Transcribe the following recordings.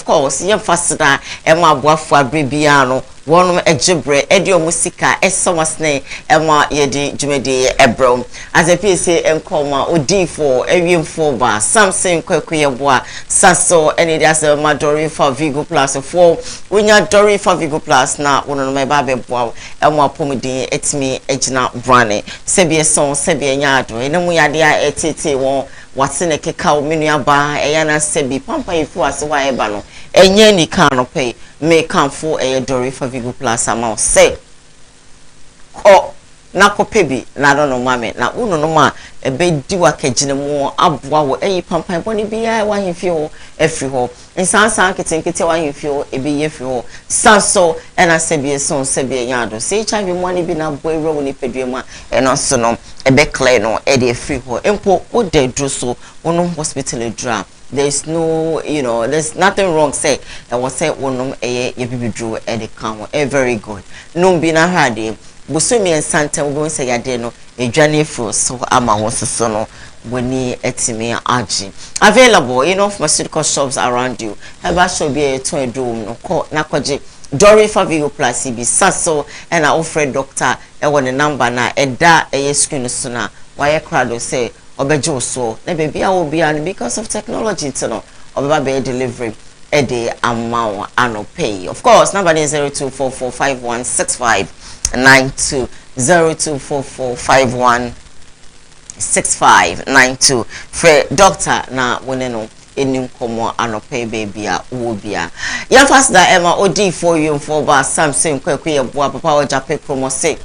of course ye fasida e ma aboafo abrebiano wonum ejebre edio musika esomasne e ma yedi dwumedi ebrom as a pc enkoma odifo ewiemfo ba Samson kwekwe boa saso eni dia se ma Dori for Vigo Plus for wonya Dori for Vigo Plus na wono me ba be boa e mo apomdin etimi egina brane sebie son sebie nyaado ene mu yade a etete won watene keka o menua ba eya na sebi pampa ifu ase wa eba no enye ni kan no pay me kanfo Dori for Vigo Plus ama say ko na kopebi na do no mame na uno no ma ebe diwa kagine mu aboa wo eyi pampa boni bia wa hemfi ho efri ho nsansan ketenkete wa hemfi ho ebe yefi ho sanso ena sebi son sebi nyado se HIV money bi na boiro wo ni peduema eno so no ebe clear no e de efri ho empo o de dro so wono hospital dra. There's no, there's nothing wrong. Say, I was say one ye bibidru edicam, very good. No be na hadi. Busumi and Santa will say Yadeno, a journey for so ama was sono when ye etime aji. Available in pharmaceutical shops around you. Have should be a toy doom no call Nakoji. Dori for Vigo Plus be Sasso and our friend doctor. I want a number na eda a screen sooner. Why a crowd say. Obejo so na baby I will be on because of technology to know oba be delivery a day amount and pay. Of course number is 0244516592 0244516592 for doctor na woneno enim komo anope baby a wobia ya fast da Emma odi for you for ba Samson kwekwe eboa papa o jape promo say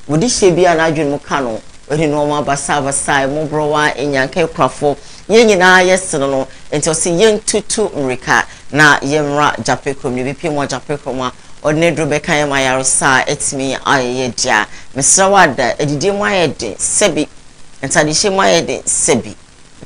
wodi shebi an adwen mu kano we no ma basa sai mo browa enyanke krafo yenyina yeseno no enti o se yentutu mrika na yemra japekrom ne bepie mo japekrom odnedro be kan ma yarosa etimi ayedia mesrawada edidi mo ayede sebi entade hye mo ayede sebi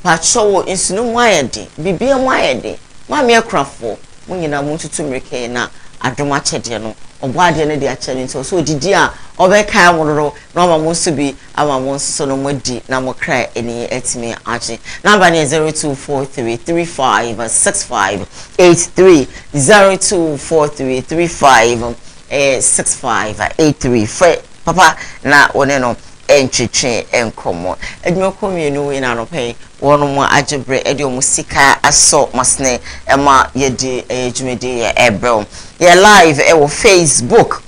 pa chowo insunu mo ayede bibie mo ayede ma me krafo mo nyina mo tutu mrika na adoma chede no obwade ne de achele nti so odidi a obeka amororo na ma mo so bi ama mo so no modi na mo kra eni etimi achi number is 0243356583 0243356583 papa na one no entwetwe enkomo edwoko mienu ina no pay wono mo ajebre ede o musika aso masne ema yedi ejumede ebro ye live e wo Facebook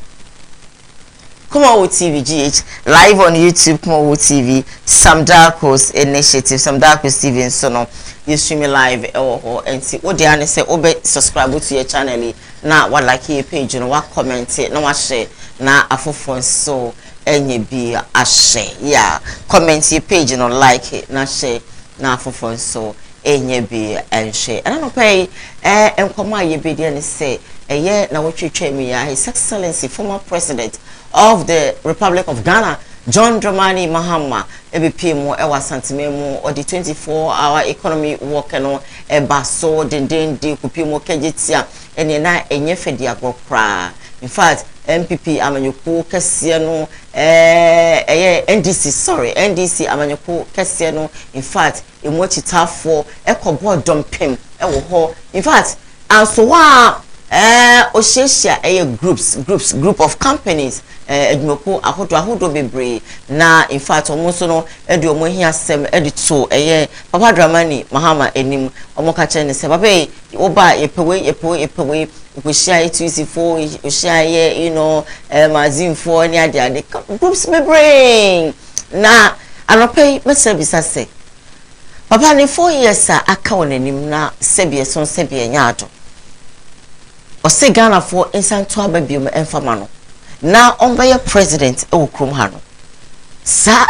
Koowaa TV GH live on YouTube Koowaa TV Sam Darkos initiative Sam Darkos TV so no you stream live e wo and see what they are say obe subscribe to your channel na what like your page no what comment na what share na afofo so enye bi a share yeah comment your page no like it na share na afofo so enye bi and share and I no pay enkoma ye be dey say eye na wo twetwe mi ya His Excellency former president of the Republic of Ghana John Dramani Mahama ebipimo ewa santimemu or the 24-hour economy work no eba so den di kupimo kejetia ene na enye fedi agokra. In fact MPP amanyoko kese no NDC amanyoko kese no in fact emu chitafo ekobo dompem ewo ho in fact ansowa oshesha group of companies edmoko ahodo bebre na in fact omo no edi omo hiasem edito Papa Dramani Mahama enim omo ka che ne se papa oba yepewe okoshia etuisifo oshia mazimfo ni ade groups bebre na anopay mesebisa se papa ni 4 years aka wonanim na sebie son sebie nyaado o se Ghana for insanto ababium enfama no na onbeye president e wokrom ha no sa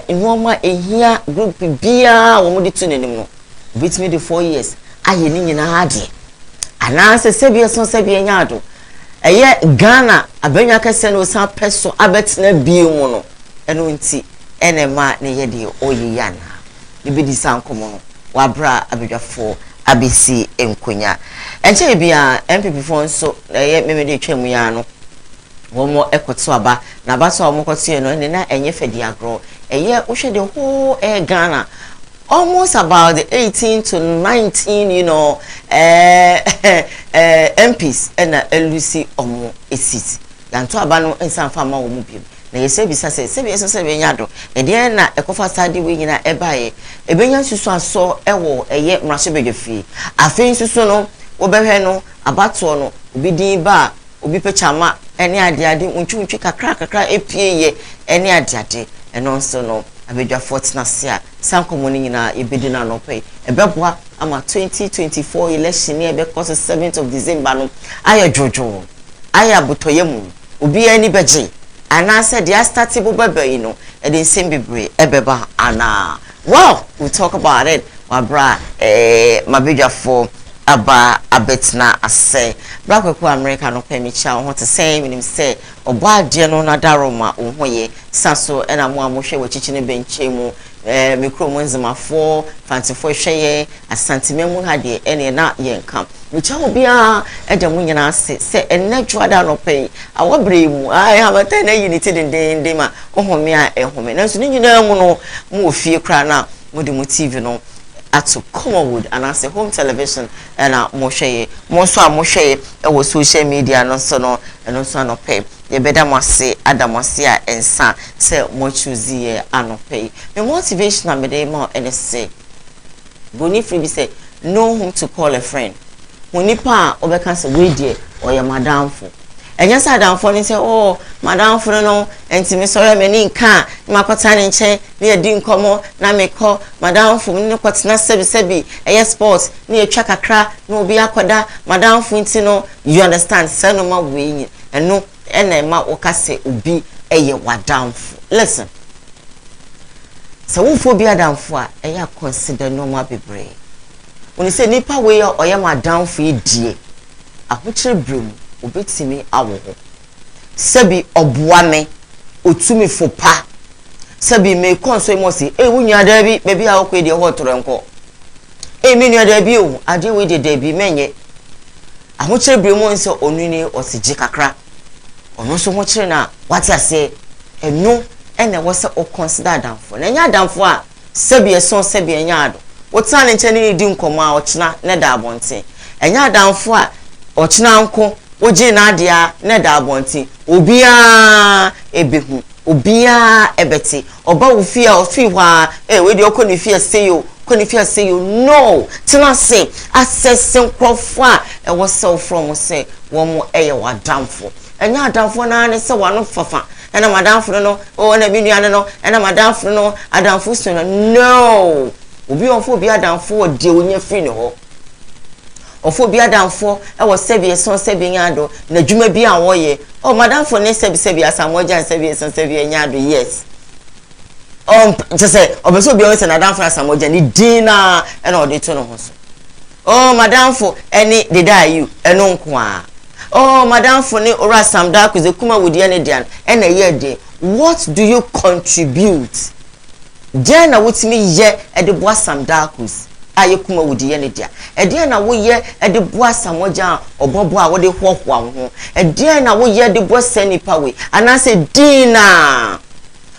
inwoma ehia group bia wo mudi tunenim no bit me the 4 years aye ni nyina ade ana se sebie son sebie nyaado Ghana abanya kase no san peso abetena bie mu no eno nti enema ne yede oyiyana ibidi sankomo no wabra abedwafo abisi enkonya enche bia MPP fo nso memede twemu ya no womo ekoto aba na baso womo kotie no ne na enye fedi agro wo hwe de ho Ghana almost about the 18 to 19, you know, MPs and Lucy Omo a seat. Yanto abano and some farmer will move him. Na yese bisa se yese se benyado e de na ekofa sade we nyina ebaye e benya susu aso ewo eye mrahye bedwefi afin susu no wo behwe no abato no obi din ba obi pechama ene ade untwuntwi kakra epie ye ene ade eno nso no abedwa fortna sia sankomo ni nyina ebedi na no pay ebeboa ama 2024 election e be cause 7th of December no ayo jojo aya butoyemu obi ani beje ana said ya start bobebe you know e dey same bebre ebeba ana well we talk about it wabra mabedwa for aba abetna ase brakweku America no pemicha ho te say minim say obo ade no na daroma ohoye saso ena mo amohwe wachichi ne benche mu mikro monzimafo fantifo hweye asantimemu ha de ene na yenka micha obia edemu nyina ase se enadwa da no pay awobre mu ai hamata na unity den ma ohome a ehome nanso ni nyina mu no mu ofie kra na mo de mu TV no at Koowaa and as a home television and a moshe most moshe was social media no so no and also no pay the better must say adamosia and san say mo choose ano pay the motivation and the more and say boni free say know whom to call a friend wonipa obeka say we die or your madam for and yes adam for say oh madam for no enti me sorry me ni nka makota ne nche na edi nkomo na me ko madam for ni kwatena sebi eye sports na etwa kakra na obi akoda madam for nti no you understand say no ma we and no ena ma okase obi eye wadam for listen so wo fo bi adam for a eye consider no ma bebre when you say nipa we oye madam for die ahokyere brum obetimi awo ho sebi obuame otumi fopa sebi me konso emosi wunya da bi bebi a okwe de ho torenko me nua da bi o ade we de da bi menye ahokyere bremu nso onuni osigi kakra ono so ho kyere na what I say enu ene wo se o consider adamfo na nya adamfo a sebi eson sebi enya ado wotana ne nkyene ni di nkomo a ochina ne da abonte enya adamfo a ochina nko oje na dia na da abonti obia ebehu obia ebeti oba ofia ofi hwa we de okoni fia seyo koni fia seyo no tina say access nkrofo a e wo sell from say wo mo eye wadamfo enya adamfo na ne se wano fafa ena madamfo no o na bi nuane no ena madamfo no adamfo so no obi onfo obi adamfo o de onya free ne ho ofo bi adamfo e wo sebi eson sebi nyado na dwuma bi a wo ye o madamfo ne sebi asamoja sebi eson sebi nyado yes just say obeso bi o se na adamfo asamoja ni dina e na ode to no ho so oh madamfo eni did I you eno nko a oh madamfo ne ora samda kuze kuma wudi ene dian e na ye de what do you contribute je na wotimi ye e de boa samda kus aye kuma wudi ye ne dia ede na wo ye ede boa samoja obobo a wo de hwohwa ho ede na wo ye de boa sani pawe anase dina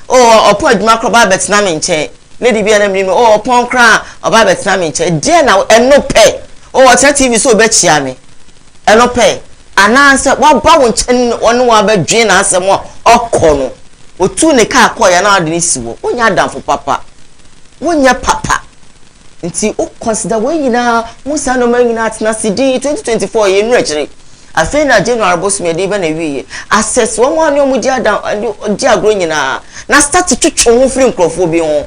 oh opo aduma kroba betna me nche lady bi na mrimi oh opon kra oba betna me nche ede na eno pe oh o TV so be chia me eno pe anase wa ba wo nche ono wa ba dwe na asemo okono otu ne ka akoya na ade ni siwo onya adamfo papa wonya papa nti o consider we nyina musa no manyina atena sidi 2024 ye nu akire afen na January bosu me de ba na wiye access wo mo ne di adam di agro nyina na start twetwe ho free nkrofo bi ho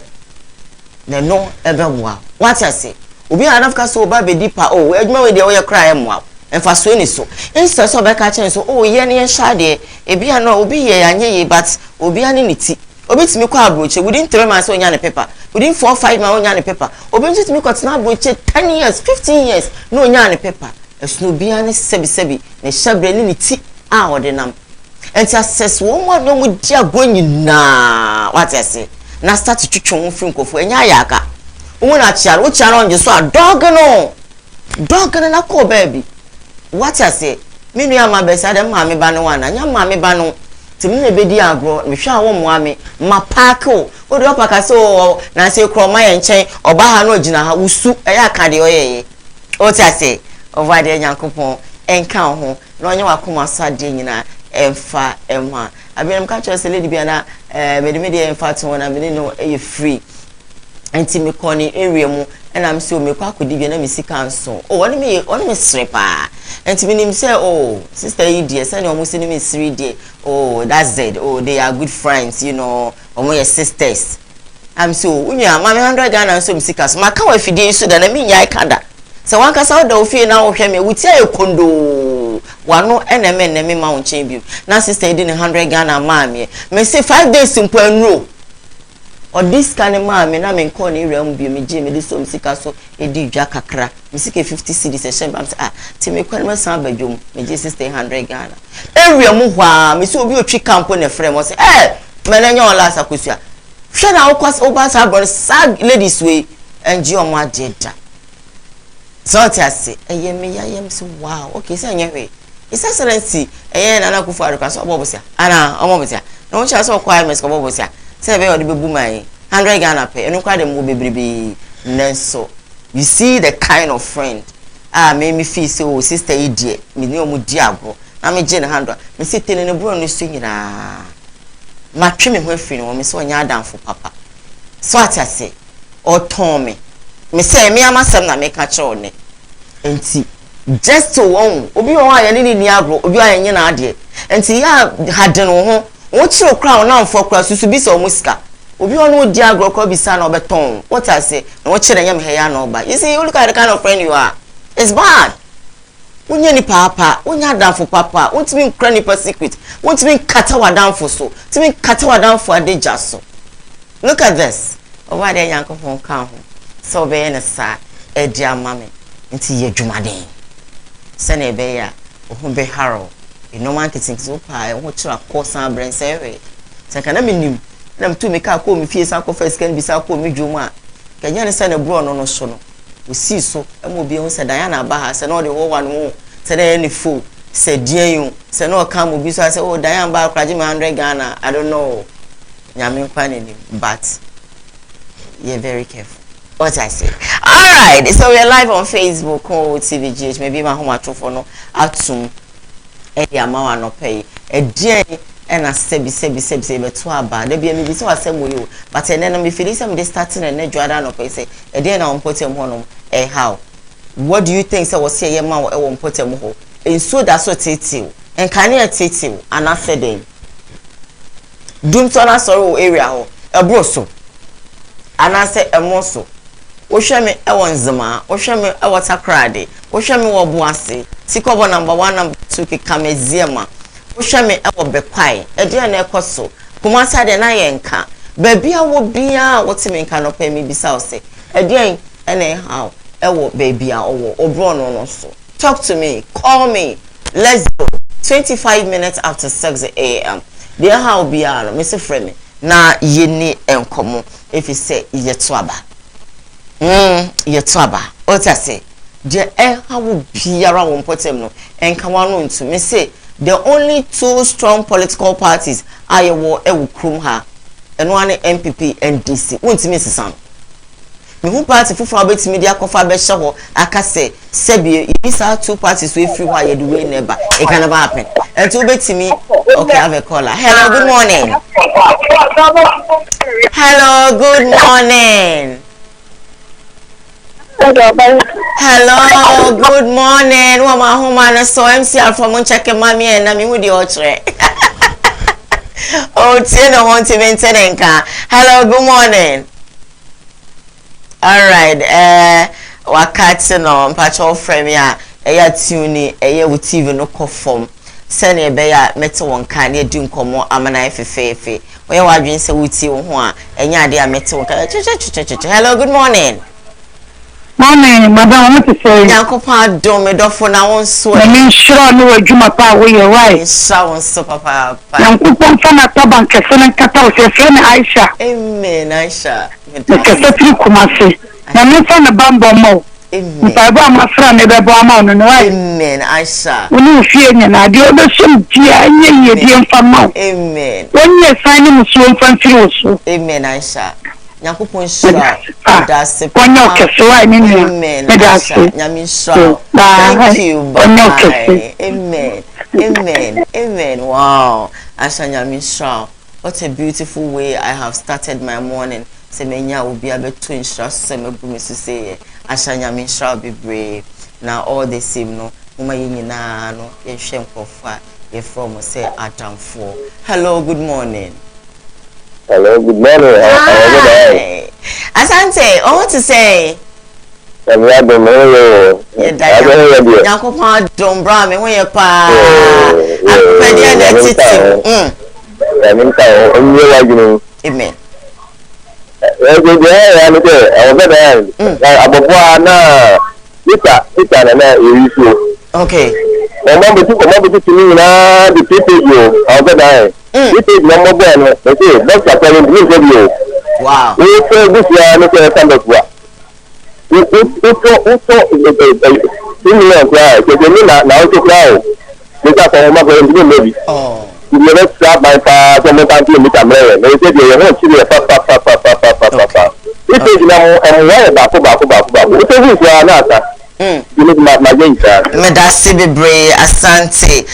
na no ebe wa what I say obi anafka so ba be dipa o adwuma we de wo ye kra emwa emfa so ni so instead so be ka chen so o ye ne ye sha de ebi ana obi ye anye ye but obi ani ni ti obi timi kwa abroche within 3 months onya ne paper within 4-5 months onya ne paper obi timi kwa tina abroche 10 years 15 years no onya ne paper esno bia ne sebi ne shabre ni ti a odinam enti access wo mo no mu dia gonyi na what I say na start twetwe ho free nkofo enya ayaka wo na chiaro wo chiaro nje so a dog no na ko baby what I say me nua ma be sa dem ma me ba no wana nya ma me ba no Timi na bedi agro me hwa wo moa me ma park o do opaka so na se kroma ye nchen oba ha no gina ha usu eya aka de oyeye o ti ase over de Nyankopon enka ho na onye wakoma sade nyina emfa emwa abiem ka cho se lady bia na me de emfa to na me no e free enti me koni area mu and I'm so me kwa kodi bia na me sika nso o woni me srepa enti me nim say oh sister yi dear say no almost ni me 3 dear oh that's it oh they are good friends you know omo your sisters I'm so unya ma me 100 Ghana nso me sika so maka wa fidie so da na me nya ikada se wan kasa da ofie na wo hwe me wuti ayekondo wano eneme me ma wo chen bi na sister yi ni 100 Ghana ma me say 5 days mpo enro or this kind of man me na me call ni realm bi me je me de so msika so edi dwa kakra msika 50 cedis e shemba ti me kwani me san badwom me je 600 Ghana area mu hwa me so obi otwi camp na frem o say me na nya ola asakosua hwe na okwas oba sa bro sag ladies way enji o ma deda so ti ase eye me ya yem so wow okay say nya hwe His Excellency na kufu arukwaso obobosia ana omobosia na won cha so kwa mes ko obobosia say be odi bebu mai 100 Ghana pay enu kwa dem wo bebrebe nenso you see the kind of friend me feel say oh sister idie me ni omu di agro na me je ne 100 me say tene ne bro no so nyina ma twe me ho afiri no me say onya adamfo papa so atase o ton me say me amasem na me ka kire one enti just to one obi won aye ni agro obi aye nyina ade enti ya haden ho wo tiro crown na mfo kra susu bi se o musika obi onu di agro ko bi sa na obeton what I say na wo kire nyam he ya na oba you see you look at the kind of friend you are it's bad unya ni papa unya danfo papa untimi nkra ni pa secret untimi kata wadanfo so untimi kata wadanfo adeja so look at this over there Yankopon kan ho so be na sa edi amame nti ye dwumaden se na be ya ohun be haro no marketing so pa ho kira course and brand say se kana menim na mtu me ka ko me fie sa ko first can be sa ko me dwom a kanya ne se na bro no so no o si so e mo bi hu se dan na ba ha se no de wo wa no se na any fo se dien yu se no ka mo bi so se oh dan ba kraje me 100 Ghana I don't know nyame kwa ne but you're very careful what I say. All right, so we are live on Facebook on TVGH. Maybe my home atrofo no atum e amawa no pay e die e na sebi beto aba da bia me bi so asem wo yo but ene no me feel say me starting and na dwada no pay say e die na on potem ho no how what do you think say was here ma wo potem ho en so da so tete en kan e tete ana feden dum to na sorrow area ho e bro so ana say emo so wo hwe me e won zema wo hwe me e water crade wo hwe me wo boase sikobo number 1 number 2 ke kameziema wo hwe me e wo bekwai e de na ekoso kuma sa de na ye nka ba bia wo bia wo timi nka no pa mi bisa wo se e de na how e wo ba bia wo obro no so talk to me call me let's go 25 minutes after 6 a.m. there how bia no me se frɛ me na yeni enkomo if you say ye to aba ye to aba o ta say je how biara won potem no enka wano ntu me say the only two strong political parties are wo krum ha eno ane MPP NDC wontimi sesam me hu party fufu abetimi dia kofa be hye ho aka say sebie isa two parties we free why you we never it can never happen and two betimi okay have a caller. Hello, good morning. Hello, good morning. Hello, good morning. Wama homa na so MC Alpha mon check mami e na mi hu di ochre. Oh, tie no want to maintain enka. Hello, good morning. All right. Wakati no mpacho frame ya eya tune eya wo TV no kofom. Sene ebe ya mete won kan na edi nkomo amana efefefe. Oya wadwen se wuti wo ho a enya ade a mete won kan. Hello, good morning. Morning, madam, what to say? Yankopa do me do for na won so. Me sure no adwuma pa we you right. Sha won so papa. Yankopa fa na taban kese na kata o se friend Aisha. Amen, Aisha. Me kese tri kumase. Na me fa na bambo mo. Amen. Baba ma fra me be bo ama no no why. Amen. Aisha. Unu fie nyina de obesum dia anye ye die mfa ma. Amen. Wonye san ni muso mfa mfiri oso. Amen. Aisha. Nyankopon shira. That's it. Wonye okeso wa ni ni. Amen. Aisha. Nyami shira. Thank you. Bye. Amen. Amen. Amen. Wow. Aisha nyami shira. What a beautiful way I have started my morning. Semenya will be able to instruct Semebumi to say, Ashanya min shall be brave. Now all the same, no, Uma Yinina, no, a shame of fire, a from say Adam 4. Hello, good morning. Hello, good morning. Hi. Asante, I want to say, Yakopa don't bram me when you're pa. Amen. Okay. Wow. You never stop by far, some time to meet a man. They said you won't see a papa. This is now and why back. What is your answer? You need my game, sir. Medasi bebre asante.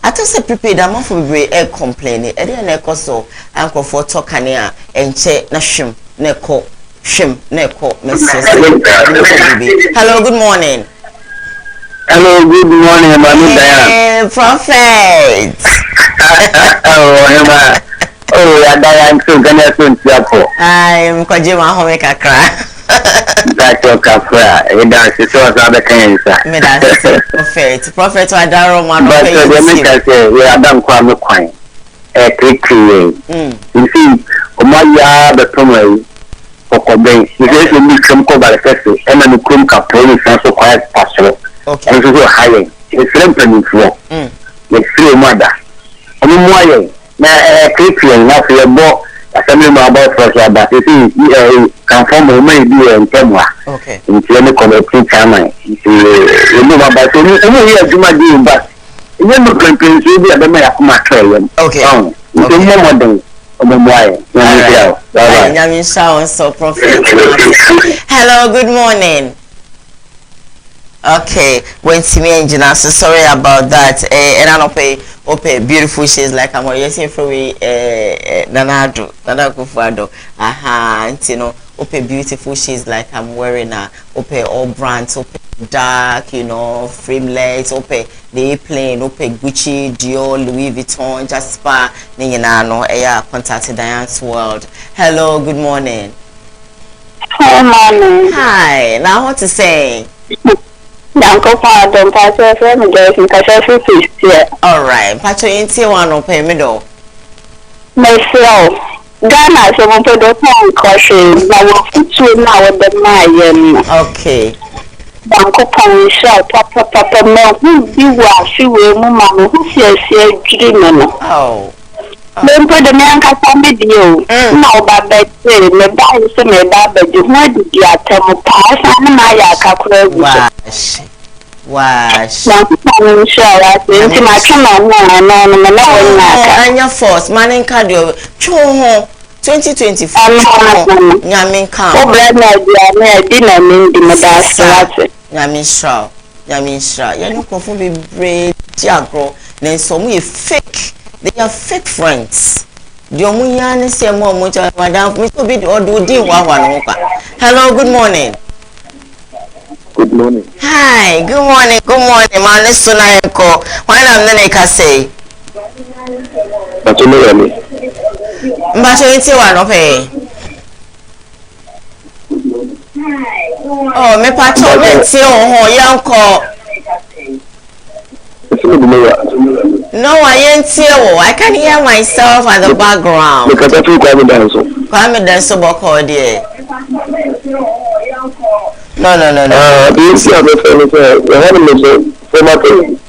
I just say prepared am for bebre e complain. E dey na ekoso anko for talk ania enche na hwem na ekọ hwem na ekọ message. Hello, good morning. Hello, good morning, Mami Diane. Prophet. Oh, Diane, so can I soon see? I'm Kojima Home Kakra. That's your Kakra. It does so as other cancer. Prophet. Prophet, I don't want to say, we are done quite quite. A quick create. You see, Omaya, the Tommy, for Kobe, you guys will become Koba, and then you come Capone, so quite possible. Okay. And so high. It's rampant for. It's free mother. And why? Now, Christian, not your book. I tell you about for but you see, can form a maybe and camera. Okay. In clinical time. You know about so you hear you might do, but you never can you be a better. Okay. It's more than. So Prophet. Hello, good morning. Okay, when Timmy Engineer, so sorry about that. And I don't pay beautiful shades like I'm always saying for we Nana Kufado. Aha, and you know, beautiful shades like I'm wearing all brands, dark, you know, frameless, the plain, Gucci, Dior, Louis Vuitton, Jasper, Ninginano, contact Diane's World. Hello, good morning. Hi, morning. Hi, now what to say? Koowaa don't pass your friend guys in Kashafi fish here. Alright, Pacho into one of middle. Myself. Ghana so mo pedo pon caution na wo futu na wo de mayen. Okay. Koowaa show papa mo bi wa fi we mu ma mo hu sie dwiri me no. Oh. Lempo de me anka sambe dio. Na oba bete me ba se me ba beju ho di atemu pa sa na ma ya kakura gu. Wash. Anya force manning cardio. Choho 2024. Nyamin come. Yamin Shra. You confirm be brave Jagro. Then some we fake. They are fake friends. The Omuyan say more much madam. Mr. Bid or do Hello, good morning. Good morning. Hi, good morning, man. Let's so now call. Why I'm not can say? But you know me. But you ain't one of it. Oh, me patron, let's see young call. No, I ain't here. I can hear myself at the background. Because I feel quite dance. Kwame dance about call there. No. Do you see how the family say? We have a little for my thing.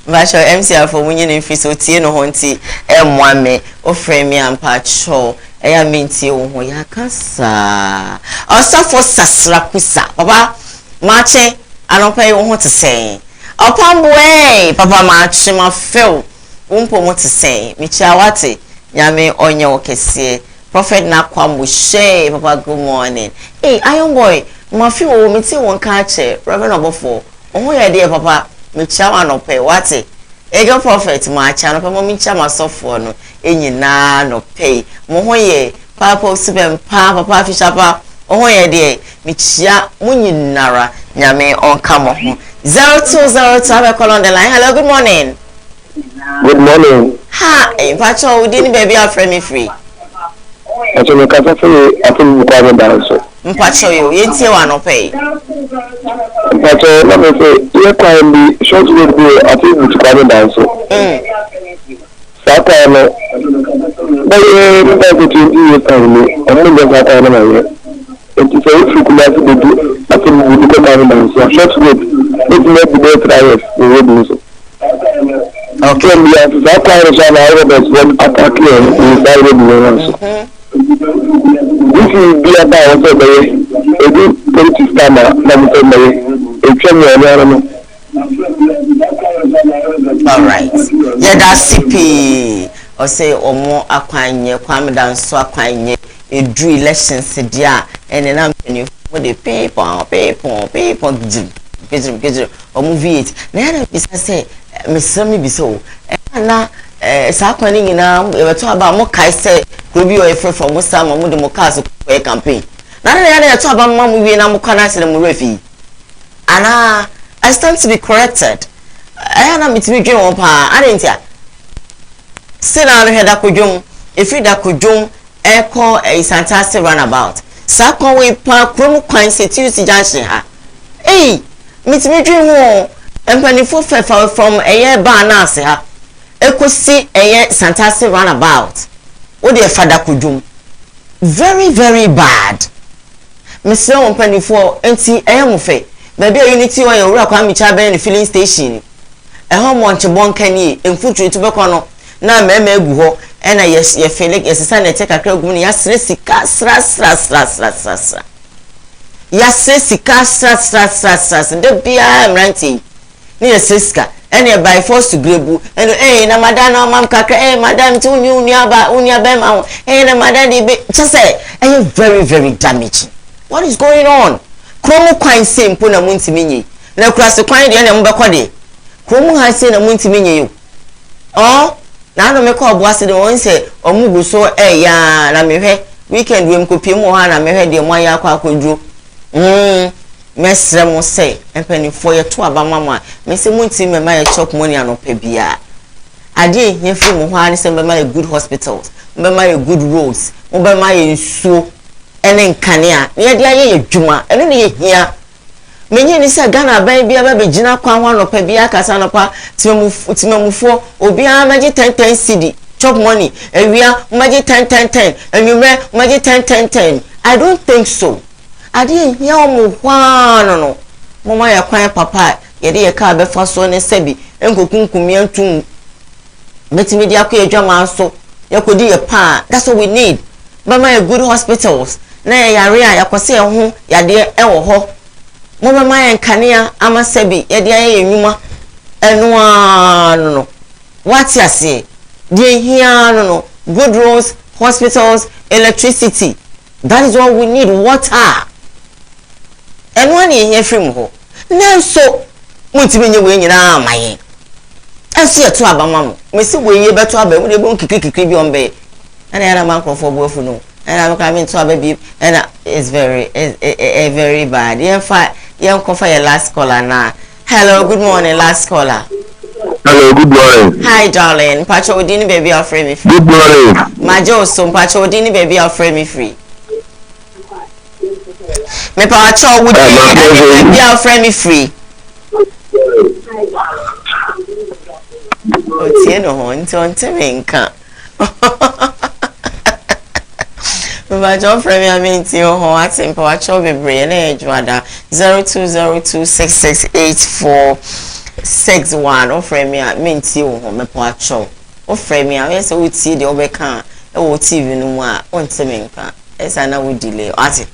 Vasho MCR for winning in Fiso Tino Honti, M1 me, or frame me and patch show, eya menti wo ho ya kasa osafo sasra kusa papa mache anopa wo ho tesen opamboe papa mache ma fel umpo mo tesen mi chiawate nyame onye okese prophet na kwambo she papa good morning hey iron boy ma fi wo mi ti won ka che reverend obofo oho ye de papa mi chiawa no pe wate ego prophet ma cha no papa mi chia ma sofo no enyina no pe mo ho ye papa sibem papa fishapa oho ye de mi chia munyinara nyame onka mo ho 0202 call on the line. Hello, good morning. Good morning. Ha, Pacho, we didn't baby our friend me free. Pacho, me kasa fe atin Koowaa danso. Pacho yo, yenti wa no pay. Pacho, na me say, ye kwa bi short way go atin Koowaa danso. Sata no. Ba ye ba ko ti ye kan ni, omo be sata na ye. Enti se fu kula ti do atin Koowaa danso. Short way, it may be there trials, we will do so. Okay, we have that kind of our best one attack here in the this is be about also the political standard that all right. Yeah, that's CP. Or say omo akwanye kwame danso akwanye edu elections dia and then I'm you for the people get or movie it. Then I say Mr. Biso na sa kwani nyina e to aba mo kai say grobi o efe from Musa mo de mo cars for campaign na na to aba ma mo wie na mo kwana sele mo refi ana I stand to be corrected na mitimi dwen won pa adentia still na he da kodwom efi da kodwom e ko Santase runabout sa kon we pa krom kwan security junction ha mitimi dwen won empanifo fefa from eye ba na ase ha ekosi eye Santase runabout wo de fada kodwom very very bad Mr. Empanifo enti eye mo fe baby unity one ewura kwa micha ben the filling station ho monche bonkani emfutru to beko no na mema egu ho na ye fele yesesa na te kakra gu no ya sre sika sra ya sre sika sra de bia mranti ni yesiska ene by force to grebu ene na madana mam kakra madam ti unya ba ma na madam be just say very very damaging. What is going on? Kromu kwan sempo na muntimi nyi na kurase kwan de na mbekọ de kromu ha se na muntimi nyi yo na no mekọ oboase de won se omugu so ya na mehwe weekend we mkopie mu ha na mehwe de mo ya akwadwo mesre mo se empanifo ye to aba mama me se muntimi me ma ye chop money anopa bia ade ye fi mo ha ni se me ma ye good hospitals me ma ye good roads mo be ma ye nsuo ene nkania ne de aye adwuma ene ne yehia menye ni se Ghana ban bia ba begina kwan ho no pa bia kasa no pa timamufo obi a maji 10 cedi chop money ewia maji 10 enwumre maji 10 I don't think so ade yehia omo hwano no mama ya kwan papa ye de ye ka be fa so ne sebi enkokunkumia ntum betimi dia ko adwama so yakodi ye pa that's what we need mama ya good hospitals na yare a yakose ho yade ewo ho mo mama ya nkania amasebi yade aye enwuma eno no what you say dey here no good roads hospitals electricity that is what we need water eno ani ehia free ho na so muntimi nye we nyina amaye ase eto abamam mesi we ye beto aba mu de bon kikikikiri bi ombe ana yana man krofo boafu no and I'm coming to a baby and it's very bad. You cover your last caller now. Hello, good morning, last caller. Hello, good morning. Hi, darling. Pacho Odini baby, I'll frame me free. Good morning. Majo, so Pacho Odini baby, I'll frame me free. Me Pacho Odini baby, I'll frame me free. Oh, tieno hon, tontemenka. But John Premier means you ho atim pa cho bebre na ejwada 0202668461 o Premier means you ho me pa cho o Premier we say we tie de obeka wo TV no mu a onteme nka esa na wo delay ati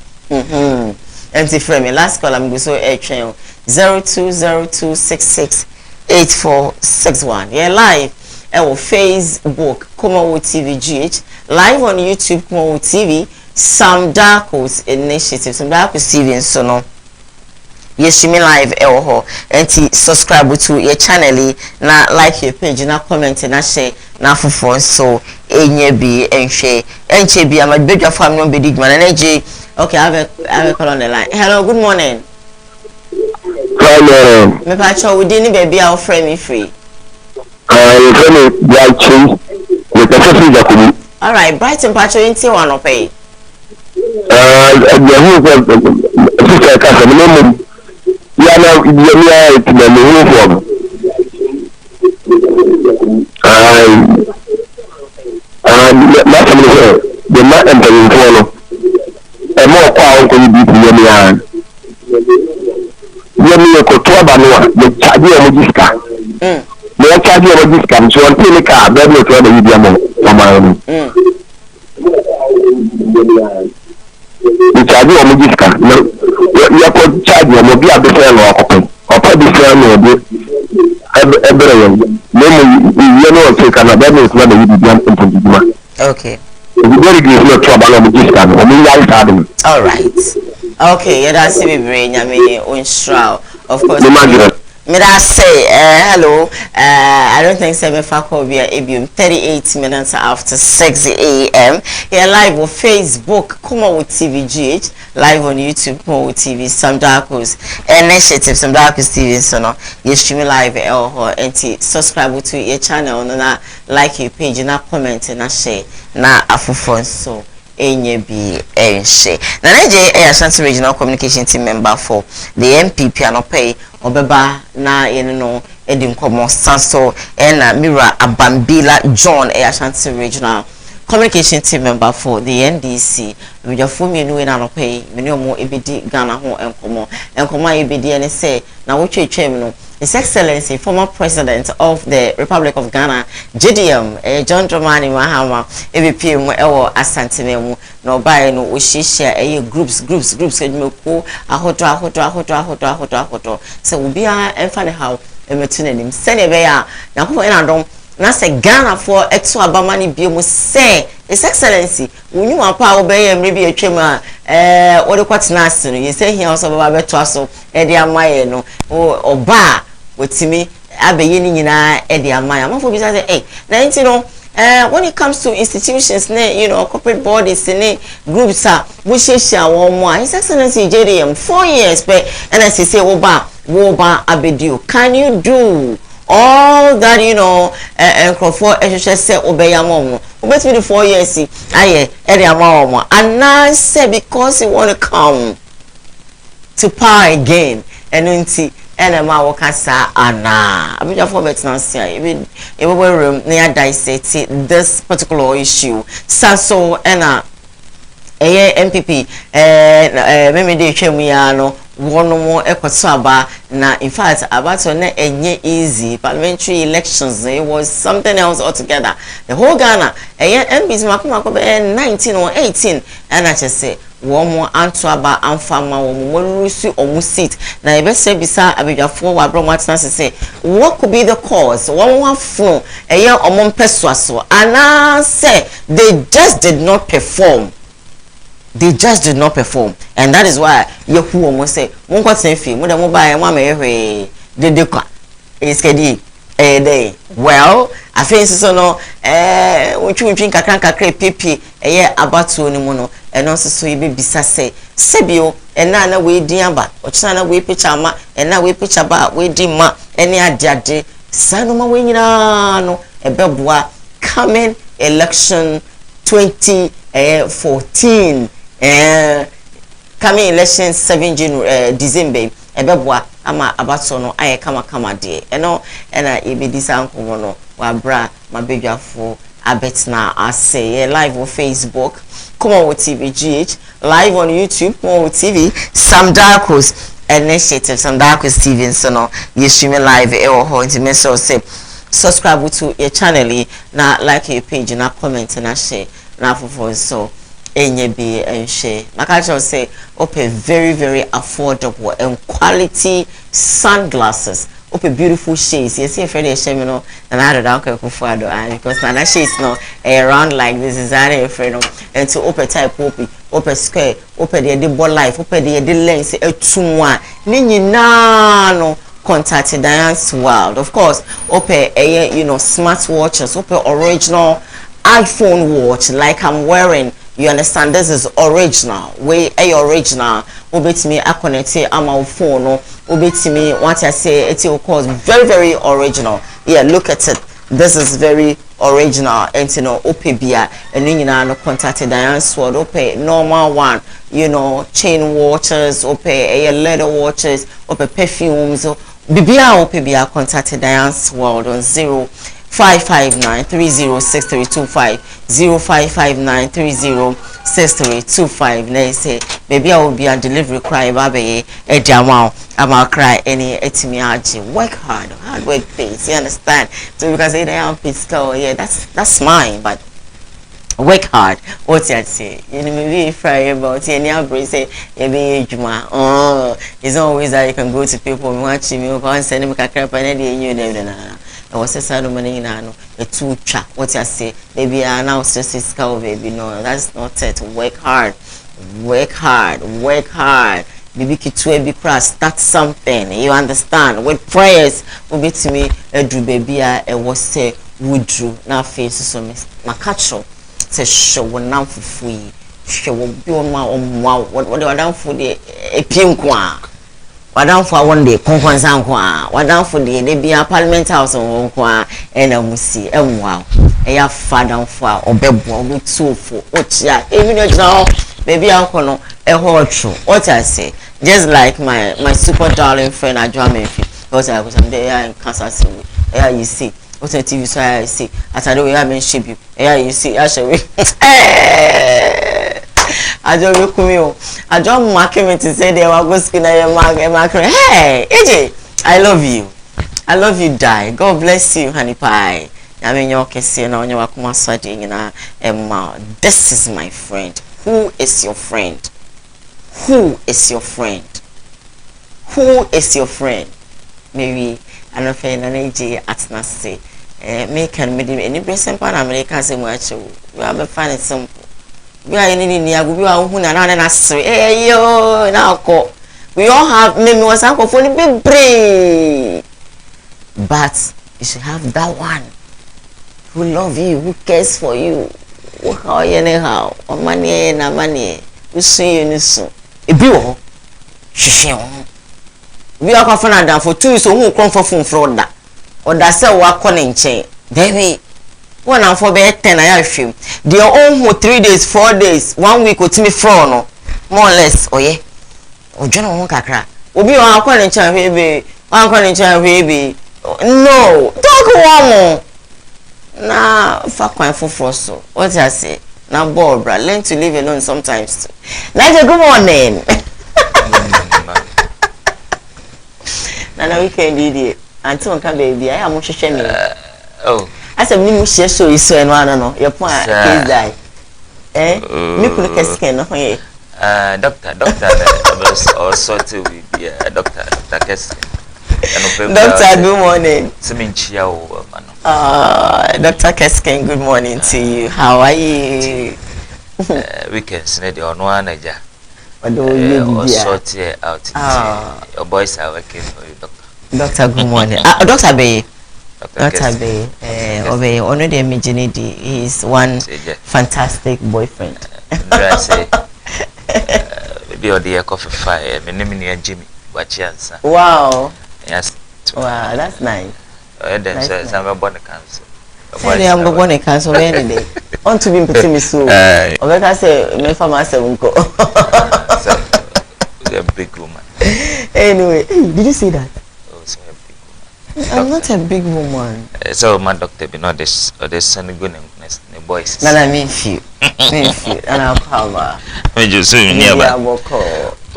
empty frame last call I'm go so etwen 0202668461 yeah live our Facebook Koowaa TV GH live on YouTube Koowaa TV Sam Darkos initiative Sam Darkos TV so no yes me live ho and subscribe to your channel na like your page na comment na share na fofo so enye bi enche bi am bedwa fam no be digman na je okay I have a call on the line. Hello, good morning. Hello. Me pa cho we dey ni baby our friend me free. You friend me Brighton. We can free Jacob. All right, Brighton pa cho inti one pay. The who sister ka se me mo. Ya na ti na me who for. Na family here. The man entering for no. E mo kwa on ko bi ye mi an. Ye mi ko to ba no a me charge o mo diska. Me charge o mo diska so on tin ka be me to na yi mo mama no. Me charge o mo diska. No ye ko charge o mo bi abefe no akope. Opa bi fe no obi. Ebere ye. Me mo ye no o se kana be me to na yi bi am mpodima. Okay. Very good no trouble on the discount. All right. Okay, yeah, that's it. Me unstrow. Of course. Me that say hello. I don't think 7 o'clock be a 38 minutes after 6 a.m. Here live on Facebook, Koowaa TV GH, live on YouTube, Koowaa TV, Sam Darkos initiative, Sam Darkos TV, so no, you stream live and subscribe to your channel, na like your page, na comment, na share, na afufon so. Enye bi enche na neje Ashanti regional communication team member for the MPP anopai obeba na yene no edi nkomo sanso na Mira Abambila John Ashanti regional communication team member for the NDC we just for me no na anopai me no mo ebedi Ghana ho enkomo ebedi ene say na wo twetwem no His Excellency, former President of the Republic of Ghana, GDM, John Dramani Mahama, EVP, Asante Memu, no buy no Ushisha, groups, Edmoko, Ahoto. So we be a funny how Emetunim, Senebea, Naho na se Ghana for exo abamani biomu say His Excellency when you are power bay and maybe a chema what the quite nice you say here also about beto Eddie Amaye no or bar with me abayeni nyina Eddie Amaye am for say hey now you know when it comes to institutions you know corporate bodies groups we share one more His Excellency JDM 4 years but and as you say wo ba abedio can you do all that you know and for say obeyamom obet me 4 years aye eriamom and now say because you want to come to power again and unti enema wakasa ana abija for bet now say even room near dissect this particular issue so ena MPP meme dey twem ya no one more ekotaba na in fact about na enye easy parliamentary elections it was something else altogether the whole Ghana MPs makoma 19 or 18 and I just say one more antwaba amfama wo rusu omu seat na e be say bisa abedwafo wa bromatna say what could be the cause one flow omom pesoaso and say they just did not perform. They just did not perform, and that is why you who almost say, "One got same fee, more than mobile and one may the car is kedi a day." Well, I think so. No, when you drink a crank a crepe pipi a year about to mono, and also so you be say, Sebio, and now we diamba, or China we pitch ama, and now we pitch about we dima, any idea, Sanoma winano, a bebwa coming election 2014. Coming election 7 January December ebeboa ama abato no aye kama de eno na ebedisa ankomo no wa bra mabedwafo abetna ase live on Facebook Koowaa TV GH live on YouTube Koowaa TV Sam Darkos initiative Sam Darkos TV so no you stream live ho intimate so say subscribe to your channel na like your page na comment na share na for so enye bi enhwe maka cho say open very very affordable and quality sunglasses open beautiful shades yes if friend share me no and I don't care for and because na shades no around like this is that friend and to open type open square open the ball life open the lens etumwa ni nyina no contact Diane's World. Of course, open smart watches, open original iPhone watch like I'm wearing. You understand? This is original. Way original. Obet me I connect I'm our phone. Obet me what I say it's of course very very original. Yeah, look at it. This is very original and open beer and then no contact Diane's World. Open normal one. Chain watches, open leather watches, open perfumes. Bibia Opebia contacted Diane's World on 0559306325 0559306325. They say baby I will be a delivery cry baby a jamao I'ma cry any etimiaji work hard work pays you understand so because they have pistol yeah that's mine but work hard. What you say? Maybe fry about any outbreak say it's not always that you can go to people watching you can send them a crap and I was a sad money in a two chat. What you say? Maybe I now stress is cow baby. No, that's not it. Work hard. Baby kitwe be press start something. You understand? With prayers will be to me a drew baby I was say would drew now face so miss my catch say show now for free show be on my own wow what are down for the pim kwa what down for one day conference kwa what down for the they be a parliament house on kwa and musi wow e ya father for obebo go two for ocha even now baby uncle no e hold true what I say just like my super darling friend Ajwamefi because I was there in Kansas City you see what a TV so I see as I do we have been ship you you see actually I don't look me I don't mark him to say they were going to mark hey AJ I love you die God bless you honey pie I mean your case on your wakuma sweating this is my friend. Who is your friend? Maybe I don't feel an AJ at Nasi. Make and medium any present pan American say much. We have a fine simple. We are in India, we are who and unnecessary. Hey yo, now call. We all have maybe was uncle for the big brain. But you should have that one who love you, who cares for you. How you anyhow? On money na money. We see you soon. A bill. We are confident for 2 so who come for phone fraud that. Or that's a work calling chain. Baby, one and for bed 10 I have you. They are own 3 days, 4 days, 1 week with me fraud no. More or less, oh yeah. Oh, John won't crack. Will be our calling chain, baby. One calling chain, baby. No, talk one more. Nah, fuck my for so. What I say? Now, Barbara, learn to live alone sometimes. Like a good morning. Now, we can do it. Until come baby, I am much ashamed. Oh, as a new share so is so and one no. Your point is die. Nicola scan no here. Doctor, was also to be Doctor Keskin. Doctor, good morning. Dr. Keskin, good morning to you. How are you? Weekends, on one edge. Or sort out. Your boys are working for you, Doctor. Doctor, good morning. Dr. Bay. Dr. Bay. Obey, honor the imaginity. He is one fantastic boyfriend. I say, be on the coffee fire. My name is Jimmy. What chance? Wow. Yes. Wow, that's nice. Then says I'm a bonnet cancer. I'm a bonnet cancer any day. On to be putting me so. Or like I say, my farmer 7 go. A big woman. Anyway, did you see that? Oh, so a big woman. I'm not a big woman. So my doctor be not this or this son good name boys. Nana me few. And I'll cover. When you see me nearby.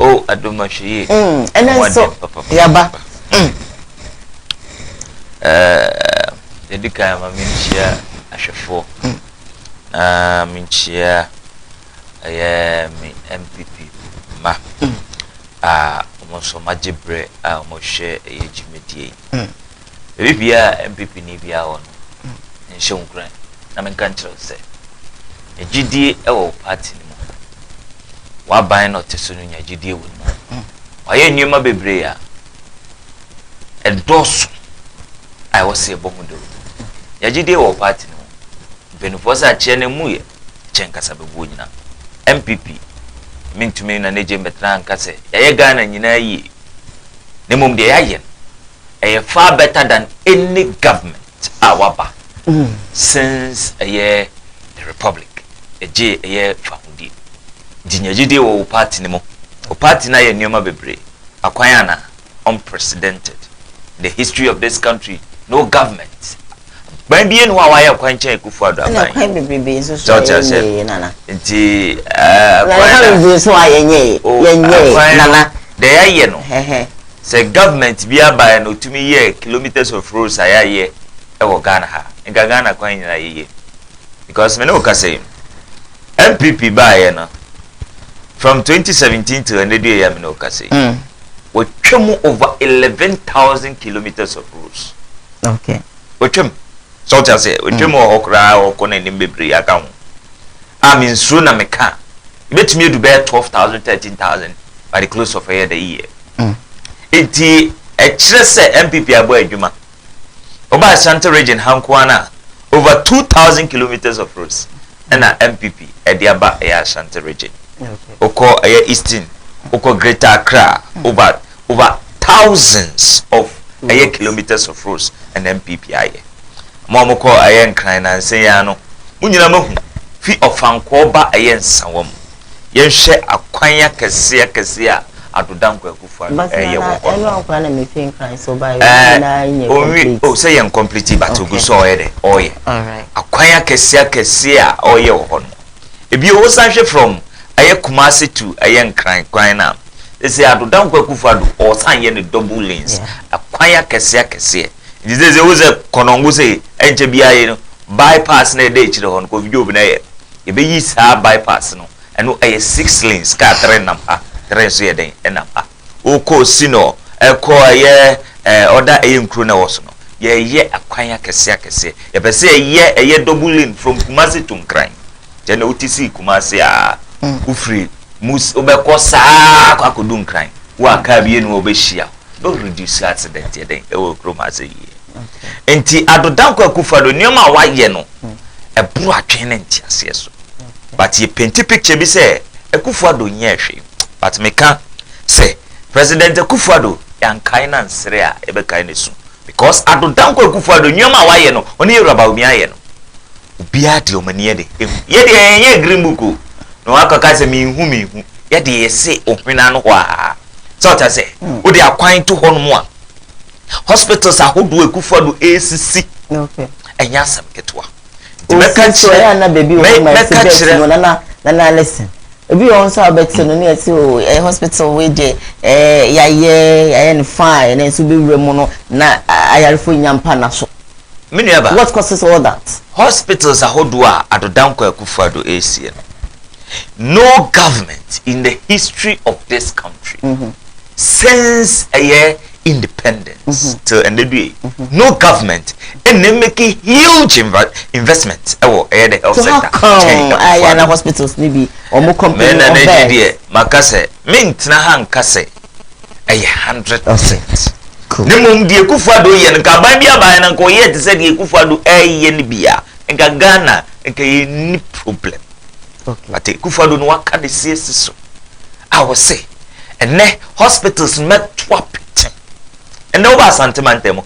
Oh, I do much ye. And then so Yaba. The Dika, I mean, share a chauffeur. minchia me MPP ma almost majibre almost share a jimedi bibia MPP ni bia on nhyɛ nkran na menka nkyerɛ sɛ agidie ɛwɔ party ni mu waban no te so no nya agidie wɔ mu wayɛ nneɛma bebree a ɛdɔso a ɛwɔ sɛ ɛbɔ mu do agidie wɔ party no mu benufo sɛ akyɛ ne mu yɛ kyɛn kasa bɛbuo nyina MPP mintumi na neje metra nka sɛ yɛyɛ Ghana nyinaa yie ne mom deɛ yɛayɛ ɛyɛ far better than any government a waba since the republic a founded dinyagide wo party ni mo o party na ye nneoma bebre akwan na unprecedented in the history of this country. No government ban bien wa wa ya kwan chen Kufuor aban na kwan bebre so so nana nti kwan so ayenye nana de yaye no say government bi aban no tumi ye kilometers of roads ayaye e wo Ghana ha nka Ghana kwan nyina yeye because me no ka say MPP bae no from 2017 to end day me no ka say we twem over 11,000 kilometers of roads. Okay, we twem so tell say we twem okra okona nim bebre aka ho I mean so na me ka betumi do be 12,000 13,000 by the close of the year. Enti e kire say MPP abo adwuma Oba Ashanti region Hankwana over 2,000 kilometers of roads and MPP Ediaba Ashanti region. Oko Eastern, Oko Greater Accra over thousands of kilometers of roads and MPP aye. Momoko ayen crying and say ano. Munyina mahu fi ofankoba ayen sawam. Yen share akwanya kesia adodan kwa Kufuor eye wo eno akwa na me fin kan so by na nye complete o say yen complete but ogu so oye oye alright akwanya kesia oye wo hono ebi o sanhwe from aye Kumasi to aye nkran kwan na say adodan kwa Kufuor o san ye ne double lanes akwanya kesia ndize wo ze konongo say enche bia ye no bypass na dey chire hono ko video bi na ye ebe yi sa bypass no eno aye 6 lanes ka 3 nam ha Renzo yeden enapa oko sino eko ye oda eyenkru na woso no ye akwanya kese ye pese ye double lane from Kumasi to Nkran je na utisi Kumasi a ufri mus obeko saa kwa kodu Nkran wa ka bie no obehia do reduce accident yeden ewo kromase yi enti adodan kwa Kufuor nioma wa ye no eburu atwene ntiase so but ye paint picture bi say Kufuor do nye hwe but me can say President Kufuor yankai na nsere a ebekai ne su because adodan kwa Kufuor nyoma wa ye no oni Yoruba omi aye no obia de omani ye de ye de yenye green book no akaka se mi hu ye de ye se ohwena no wa so ta say o de akwan to ho no a hospitals ahodo Kufuor ACC okay enya sam ketwa me ka kire na baby o ma se no na listen ebi on so abete no na o hospital we je ya ne fine na so be wura mu no na ayarefo nyampa na so miniaba what causes all that hospitals ahodo a adodan kwa Kufuor AC no government in the history of this country since a year independence till end of the day no government and they make a huge investment the health sector I na hospitals maybe or more company of beds makase mint na hankase 100% ne mum die Kufuor ye nka ban bia ban na ko ye te se die Kufuor ye ne bia nka Ghana nka ye ni problem okay but Kufuor no waka de CS so I will say and hospitals met twap and over Santimantem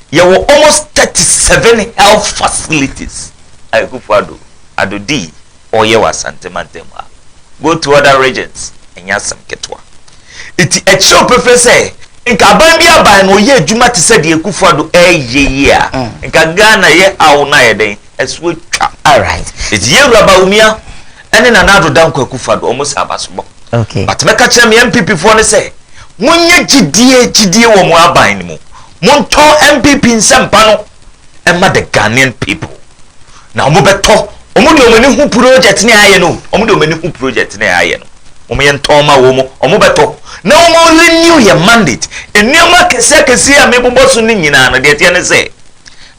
you were almost 37 health facilities I Kufuor adodi or you was Santimantem go to other regions and yasam ketwa it a show professor in Kabambia by no ye juma to say the Kufuor year in Ghana ye aw na ye as we all right it's ye raba umia and then another down Kufuor almost abasubo okay but make a chem MPP for ne say munye gidie wo mo aban ni mu monto MPP nsempa no e ma the Ghanaian people na mo beto omude omani hu project ne aye no omude omani hu project ne aye no omo toma wo omo beto na omo renew your mandate enioma kese a meboboso ne nyina no de tie ne se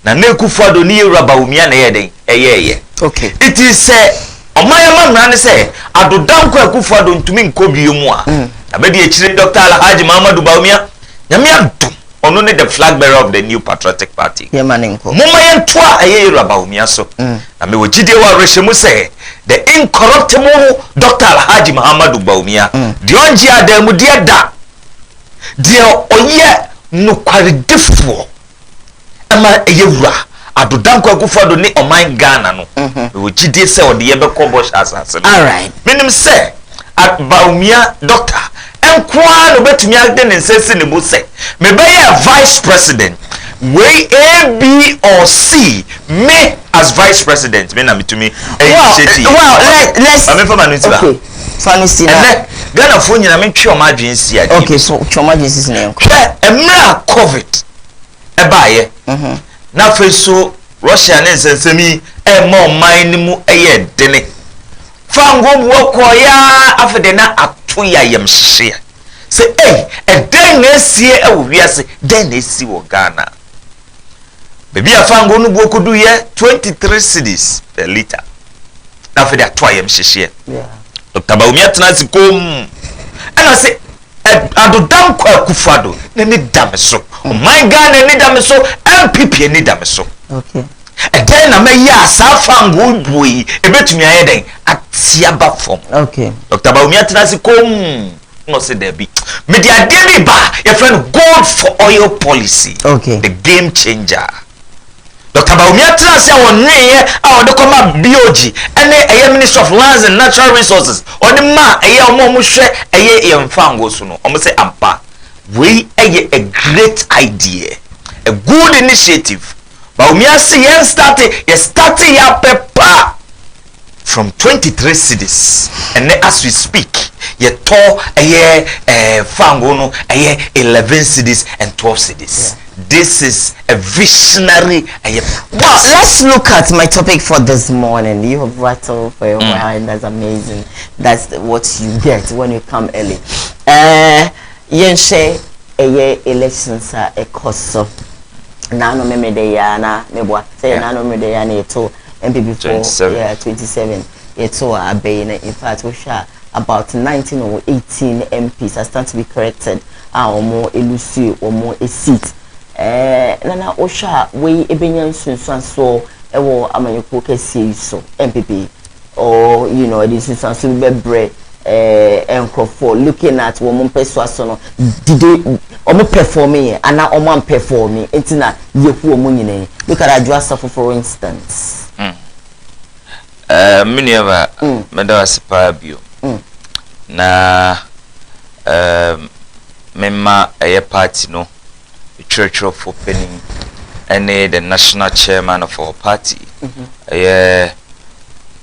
na nekufado ni Ewuraba Bawumia na ye den eye okay it is say omayama mra ne se adodanko akufado ntumi nkobie mu a abedi echire Dr. Alhaji Muhammadu Bawumia nyame adum ono ne the flag bearer of the new patriotic party yemanenko mumma yentoa eye Ewuraba Bawumia so na me wogide wa rehemu se the incorruptible Dr. Alhaji Muhammadu Bawumia the onji adamu de da de oye nokwaredefo ama eyewura adodanko akufado ne oman Ghana no me wogide se ode ye bekobo asase all right menim se Bawumia doctor enkwa no betumi ade ne nsese ne bo se me be vice president way A, B or C me as vice president me na metumi let's I'm for manuti ba okay funny see na Ghana fo nyina me twa ma dwen si ade okay so twa ma dwen si na enko emra covid e baaye na fe so Russia ne nsensemi e ma oman ni mu eye dene fango buo koya afede na ato ya yemhye se den na sie e wo wiase den na si wo Ghana baby afango no buo kodu ye 23 cedis per liter afede ato ya yemhye Dr. Bawumia tenasi kom ana se adodam kwa akufado na ni dameso my Ghana ni dameso MPP ni dameso okay then na me ya safango boyi ebetumi ayeden atiaba form okay Dr. Bawumia tenasi kom no se there be media demi ba your friend gold for oil policy okay the game changer Dr. Bawumia tenasi wonye awode koma BOG ene eye Minister of Lands and Natural Resources oni ma eye omo hwe eye yemfango so no omo se ampa we eye a great idea a good initiative Bawumia see yen start ya pepa from 23 cedis and as we speak ye to fango no 11 cedis and 12 cedis this is a visionary well let's look at my topic for this morning. You have rattled for a while and that's amazing. That's what you get when you come early. Yenshe elections are a cost of nano memede yana mebwa say nano memede yana to MPP 27 eto abeyina in fact we share about 19 or 18 MPs are stand to be corrected omo elusi omo a seat nana osha we ebenyan sunsun so ewo amanyeko kesi so MPP or you know this is sunsun bebre for looking at woman persuasion no did omo performing and now omo performing entina yefu omo nyine look at Adwoa for instance many of medawa sipa bio na memma a party no the church of opening and the national chairman of our party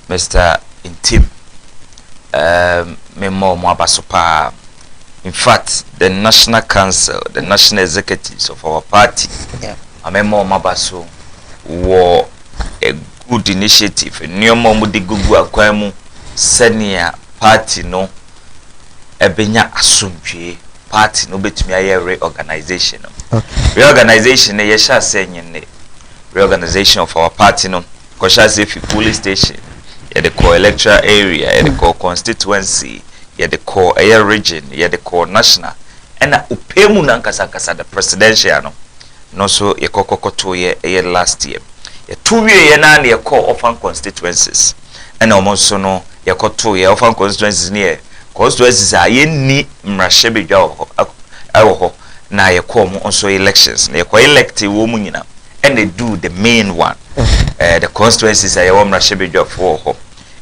Mr. Intim memmo mwabasopa in fact the national council the national executives of our party memmo mwabaso wo a good initiative nneoma mu de gugu akwan mu senia party no ebenya asomdwe party no betumi aye reorganization reorganization ye sha senye reorganization of our party no ko sha say fi police station ye the core electoral area ye the core constituency ye the core area region ye the core national ena upemu na nkasa the presidential no so ye kokokoto ye last year ye two ye na ye core often constituencies ena omonso no ye koto ye often constituencies ne constituencies aye ni mrahye bedwa ho na ye core mo onso elections na ye core elect wo mu nyina and they do the main one the constituencies aye wo mrahye bedwa ho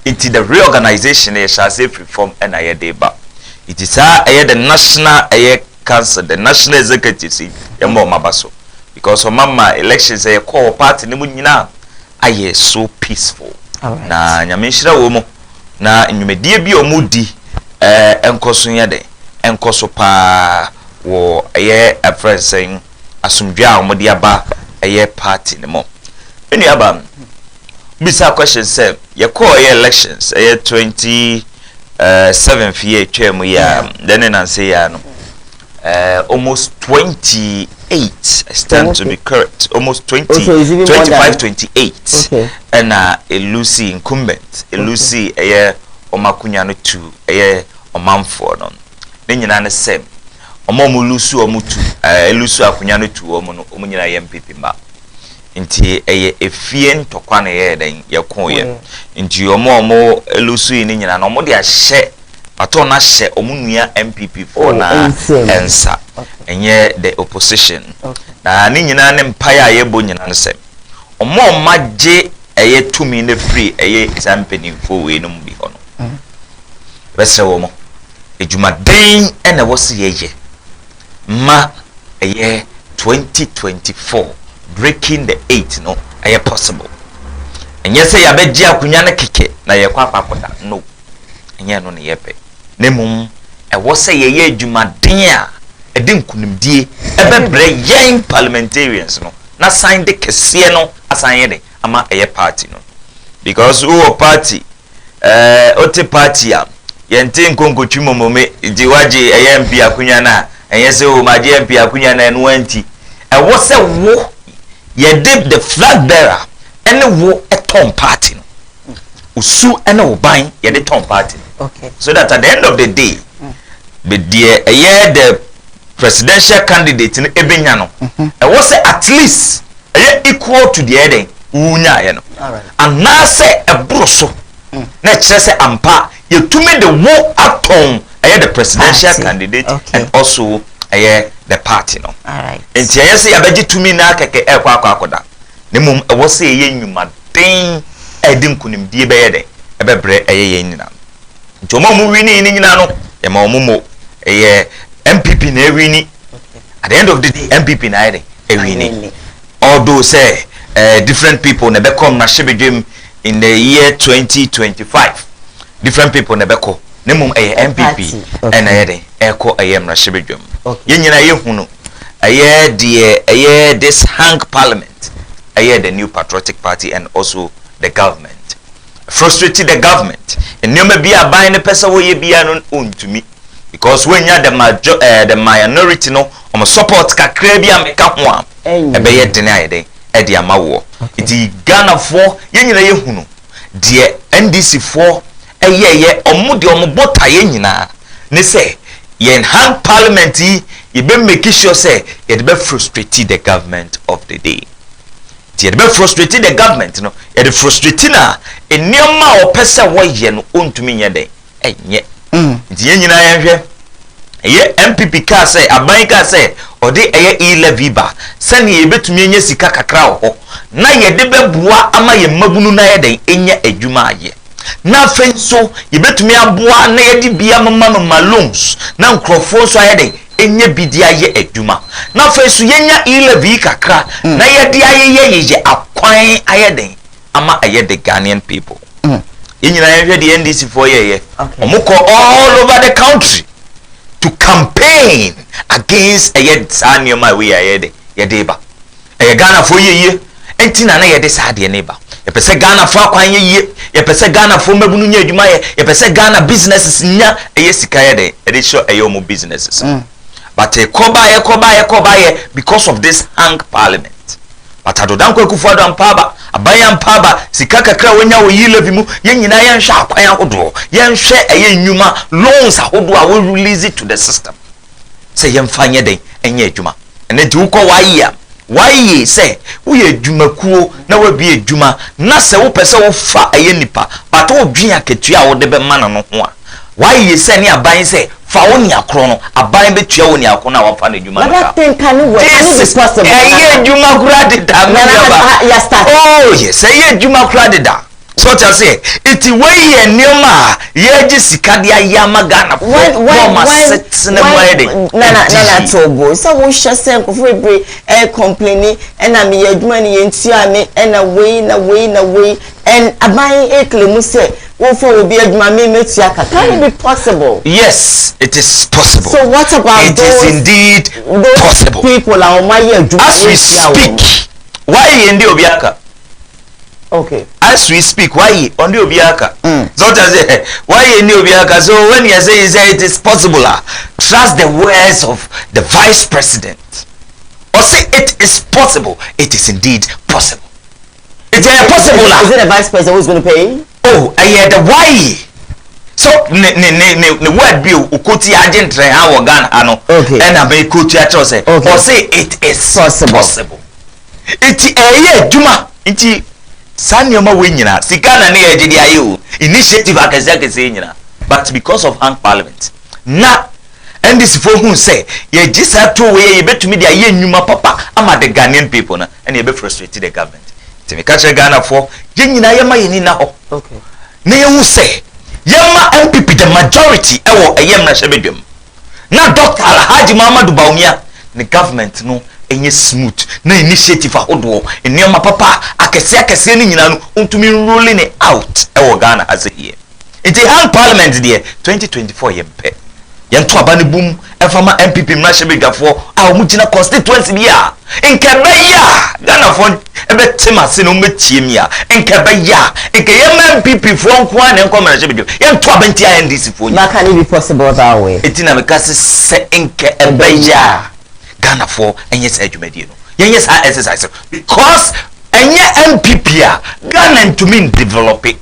into the reorganization ye shall say reform and aye deba it is the national council the national executives ye mo mabaso because mama elections aye core party ni mu nyina aye so peaceful na nyamenhira wo mu na nwumedie bi omudi enkoso yede enkoso pa wo aye afresen asumdwa omudi aba aye party ne mo enu aba bisa question say ye call your elections 27th year twem ya then na say ya no almost 28 stand to be correct almost 25 28 okay. And Lucy incumbent Lucy omakunya no tu omamfo no ne nyina ne sem omomulusu omutu Lucy akunya no tu omo nyina MPP ma nti efie ntokwa na ye den yekoye nti omo Lucy ne nyina no omo de ahye pato na hye omunua MPP for na ensa enye the opposition na ne nyina ne mpae a yebo nyina ne sem omo magye tumi ne free example for we no bi hono bese wo mo ejumaden ena wo se yeye ma 2024 breaking the 8 no possible enye se ya begye akunya ne keke na ye kwa akoda no enye no ne yepe nemum wo se yeye ejumaden a edin kunimdie ebebre yen parliamentarians no na sign de kese no asan ye de ama party no because who party ote party am yente nkonkotwi momome diwaje MP akunya na se o maje MP akunya na no anti wo se wo ye dip the flag bearer ene wo eton party no usu ene wo ban ye de ton party okay so that at the end of the day be there the presidential candidate no ebenya no wo se at least equal to the heading unya ye no anase ebro so na kire se ampa ye tumi the wo aton the presidential candidate and also the party no all right enti ye se yabeji tumi na keke akoda nemum wo se ye nyuma den edin kunimdie be ye de ebebre ye nyina nti omo wini ni nyina no ye ma omo MPP na wini at the end of the day MPP na ye wini although say different people na become na shebedwem in the year 2025 different people na beko nemum MPP and eko na shebedwem ye nyina ye hunu this hang parliament the new patriotic party and also the government frustrated the government and nyoma bia ban ne pesa wo ye bia no ontumi because when you the minority no support kakra bia meka ho a ebe ye deny dey edi amawo iti Ghana for yenyina ye hunu de NDC for ye omude omubota ye nyina ne say ye hang parliament ye be make sure say ye be frustrate the government of the day ye be frustrate the government no ye de frustrate na enioma opese wo ye no ontumi nye den enye ye nyina ye hwe ye MPP ka say aban ka say ode e-levy ba sane ye betumi enye sika kakra ho na ye de beboa ama ye mabunu na ye den enya adwuma aye na fenso ye betumi aboa na ye di bia mama no loans na nkrofo so aye den enya bidia ye adwuma na fenso yenya e-levy kakra na ye di aye ye akwan aye den ama aye the Ghanaian people yenyina ye hwe the NDC for ye omukọ all over the country to campaign against sanioma we ayede yedeba Ghana for ye enti na yede sade neba ye pese Ghana for akwan ye pese Ghana for mabunu nya adwuma ye pese Ghana businesses nya sika yede show omo businesses but koba ye because of this hang parliament but adodan kwakufu ado ampaba abaya ampaba sika kakra wonya wo yi mu ye nyina ye nhwe akwan ahodo ye nhwe nyuma loans ahodo a we release it to the system say ye mfanye den enye adwuma ene di ukọ waye say wo ye adwumakuo na wa bi adwuma na se wo pese wo fa nipa but wo dwen aketua wo de be mana no ho a waye say ne aban say fa wo ni akro no aban betua wo ni akro na wa fa na adwuma na think can we possible adwuma kura de da oh yes say adwuma kura de da so to say it way enema ye ji sika de ayama Ghana for ma set na mwede na tobo so wo hwese nkofo ebre complaining and am ye adwuma ni ye ntia me na way and aban eklemu say wo for obi adwuma me metua ka can it be possible? Yes, it is possible. So what about it those is indeed possible people are my adwuma as we speak why ye ndi obi aka Okay. As we speak, why on the Obiaka? So why in the Obiaka? So when you say it is possible, trust the words of the vice president. Or say it is possible. It is indeed possible. It is possible. Is it the vice president who's going to pay? Oh, I hear the why. So the word be ukoti agent how organ ano. Okay. And I be ukoti at say. Okay. Or say it is possible. It juma. It Sanyoma winyina. Sikana ne ejidi ayo. Initiative akazake nyina. But because of hang parliament. Na and this for who say ye jisa to we ye betumi dia ye nyuma papa ama the Ghanaian people na and ye be frustrated the government. Timi catch Ghana for ye nyina ye ma ye ni na ho. Okay. Na ye hu say yama MPP the majority ewo eyem na shebedwem na Dr. Alhaji Muhammadu Bawumia the government no enye smooth na initiative ahodo enioma papa akese ni nyina no untumi rolling it out ewo Ghana as a year it hang parliament there 2024 yempe yento aba ne bum efama MPP mra shebedwafo a omugina constituency bia enkebeya Ghana for ebe temase no metiemia enkebeya enkeyem MPP for nko an enko mra shebedwafo yento aba ntia NDC for That can it be possible that way? etina mekase se enkebeya Ghana for enye sa adwumadi no yenye sa exercise because enye MPP a Ghana to mean develop it.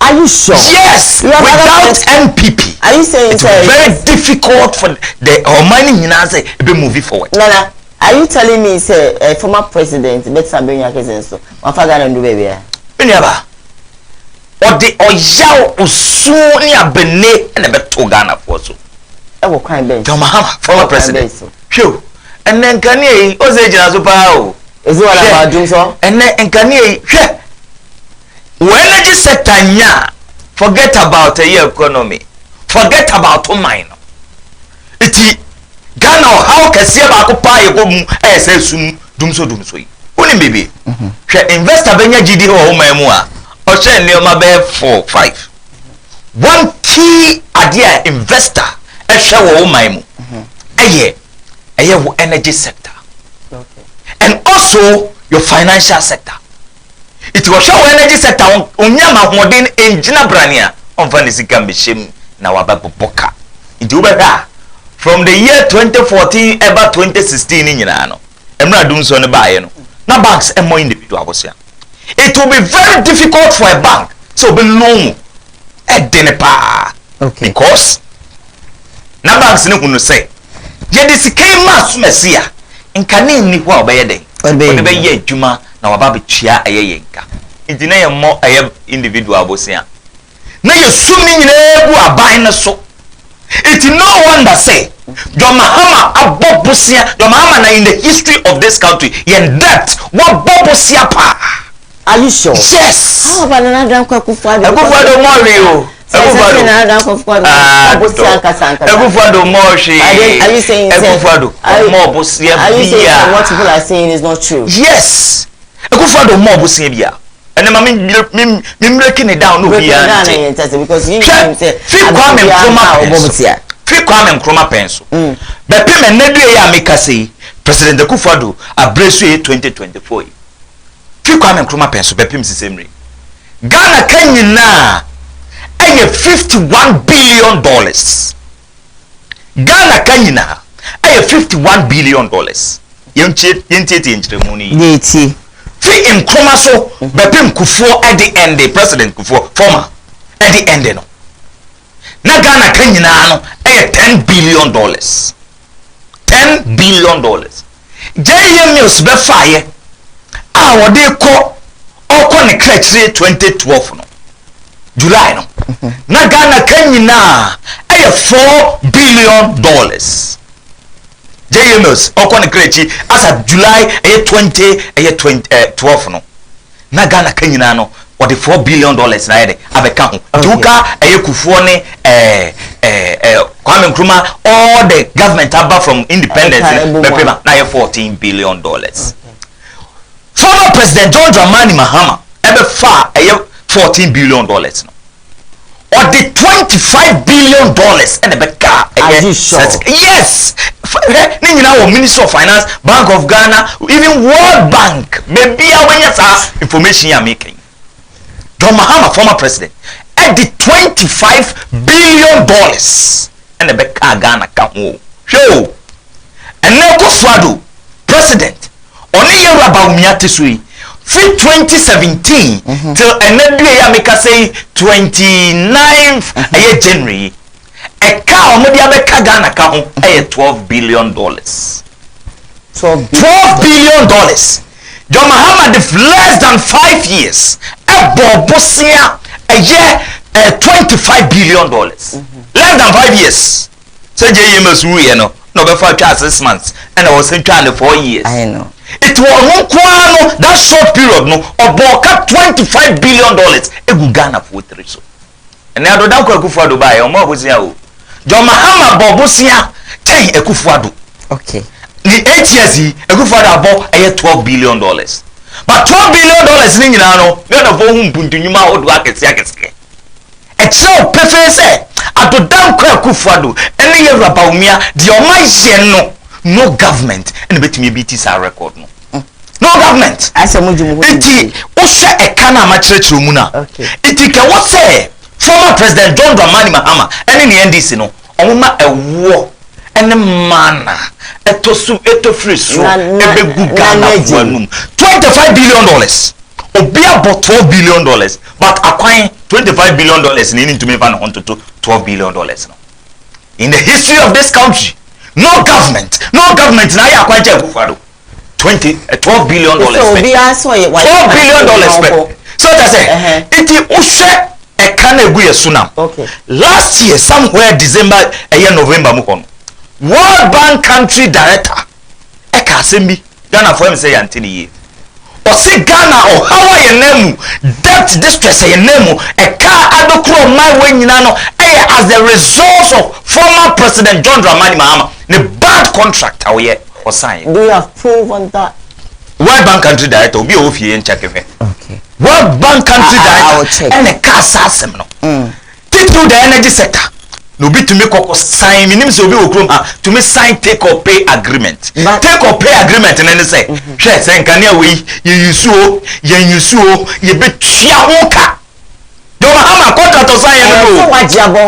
Are you sure? Yes, without MPP. Are you saying it's very difficult for the Omani Hinase to move forward? Nana, are you telling me say former president Betsa Benya Kesenso, my father and do baby? Never. Or the Oyao Usunia Bene and a beto Ghana for so. I will cry bench. Tomahama, former president. Phew. And then Kanye, Ozeja Zupao. Is it what about doing so? And then Kanye, energy sector nya forget about a year economy forget about mine iti Ghana how can see ba ko pa ye gom say sum dum so yi oni bebe hwe investor benya gidi ho man mu a o hwe ne ma be 4 5 one key idea investor hwe wo man mu eye wo energy sector Okay. and also your financial sector. It was show energy sector onyama hodin engina brania on fancy can be shame na wababu boka into ubeda from the year 2014 ever 2016 nyina no emra dum so ne baaye no na banks e more individual abosia it will be very difficult for a bank so be loan e denepa Okay. because na banks ne kunu say ye de sikai masu mesia nkane ni ho obeye den be ye adwuma na wababu chia ayeyenka intina ye mo aye individual abosia na ye sumi nyina ebu aban ne so it no wonder say your mahama abobosia your mahama na in the history of this country yen that what bobosia pa. Are you sure? Yes. How about another Koowaa? Koowaa more real. Are you saying what people are saying is not true? Yes. Koowaa more bosia bia. And I'm breaking it down no bia. Because you say Free Kwame Nkrumah pencil. But payment na do ya make say President Koowaa abresu 2024. Free Kwame Nkrumah pencil be pim sisemri. Ghana kanyina aye $51 billion. Ghana kanyina aye $51 billion. Yenti muni. Yeti. Free Nkrumah so be pim Kufuor at the end the President Kufuor former at the end no. Na Ghana kanyina no aye $10 billion. $10 billion. JM Mills be fire. What they call Oko ne Kretri 2012 no. July no. Na Ghana kanyina aye $4 billion. JM Mills Oko ne Kretri as of July 2012 no. Na Ghana kanyina no what the $4 billion na yede abeka ho. Tuka aye Kufuor ne Kwame Nkrumah all the government above from independence na aye $14 billion. Former President John Dramani Mahama ever far $14 billion no. Or the $25 billion and the car. Are you sure? Yes. Minister of Finance, Bank of Ghana, even World Bank. Maybe when you information you're making. John Mahama, former president, at the $25 billion and the Beka Ghana Kaho. Show and now Koowaa president only year about Miatisui from 2017 till another year make us say 29th January. A cow media Beka Ghana Kaho $12 billion. $12 billion. John Mahama the less than 5 years. A Bobosia a year $25 billion. Less than 5 years. Say JMS we no be for 6 months and I was in China 4 years. I know. It was no that short period no oboka $25 billion e Ghana for 3 so. And now do Koowaa Dubai o mo bosia o. John Mahama Bobosia 10 Koowaa. Okay. The 8 years e Koowaa abo $12 billion. But $12 billion ni nyina no me na fo hu mpuntunyuma odu akese. E tro prefer say adodan Koowaa ene ye rabaumia the omanye no government ene betimi biti sa record no. No government. Asa mujumu. Iti o hwe e kana ma kirekiru mu na. Iti ke what say former president John Dramani Mahama ene ne NDC no omuma ewo ene mana etosu etofrisu ebegu Ghana wanum $25 billion. Obi about $12 billion, but acquiring $25 billion needing to make an on to $12 billion no. In the history of this country, no government now you acquire $12 billion. $12 billion. So that's it. It ushe a can go sunam. Okay. Last year, somewhere December, November, World Bank country director, Eka Sembi, Ghana for him say Antini. Osi Ghana or how are your name? Debt distress your name. A car adokro my way nyinano as the result of former President John Dramani Mahama. The bad contract away or sign. Do you have proof on that? World Bank country director be off here and check it. Okay. World Bank country director and a car assassin. Title the energy sector. No be to make a sign minimum so be to me sign take or pay agreement. Take or pay agreement and then say, share saying can we you be chiawoka. Yo Mahama contract or sign no. What jabo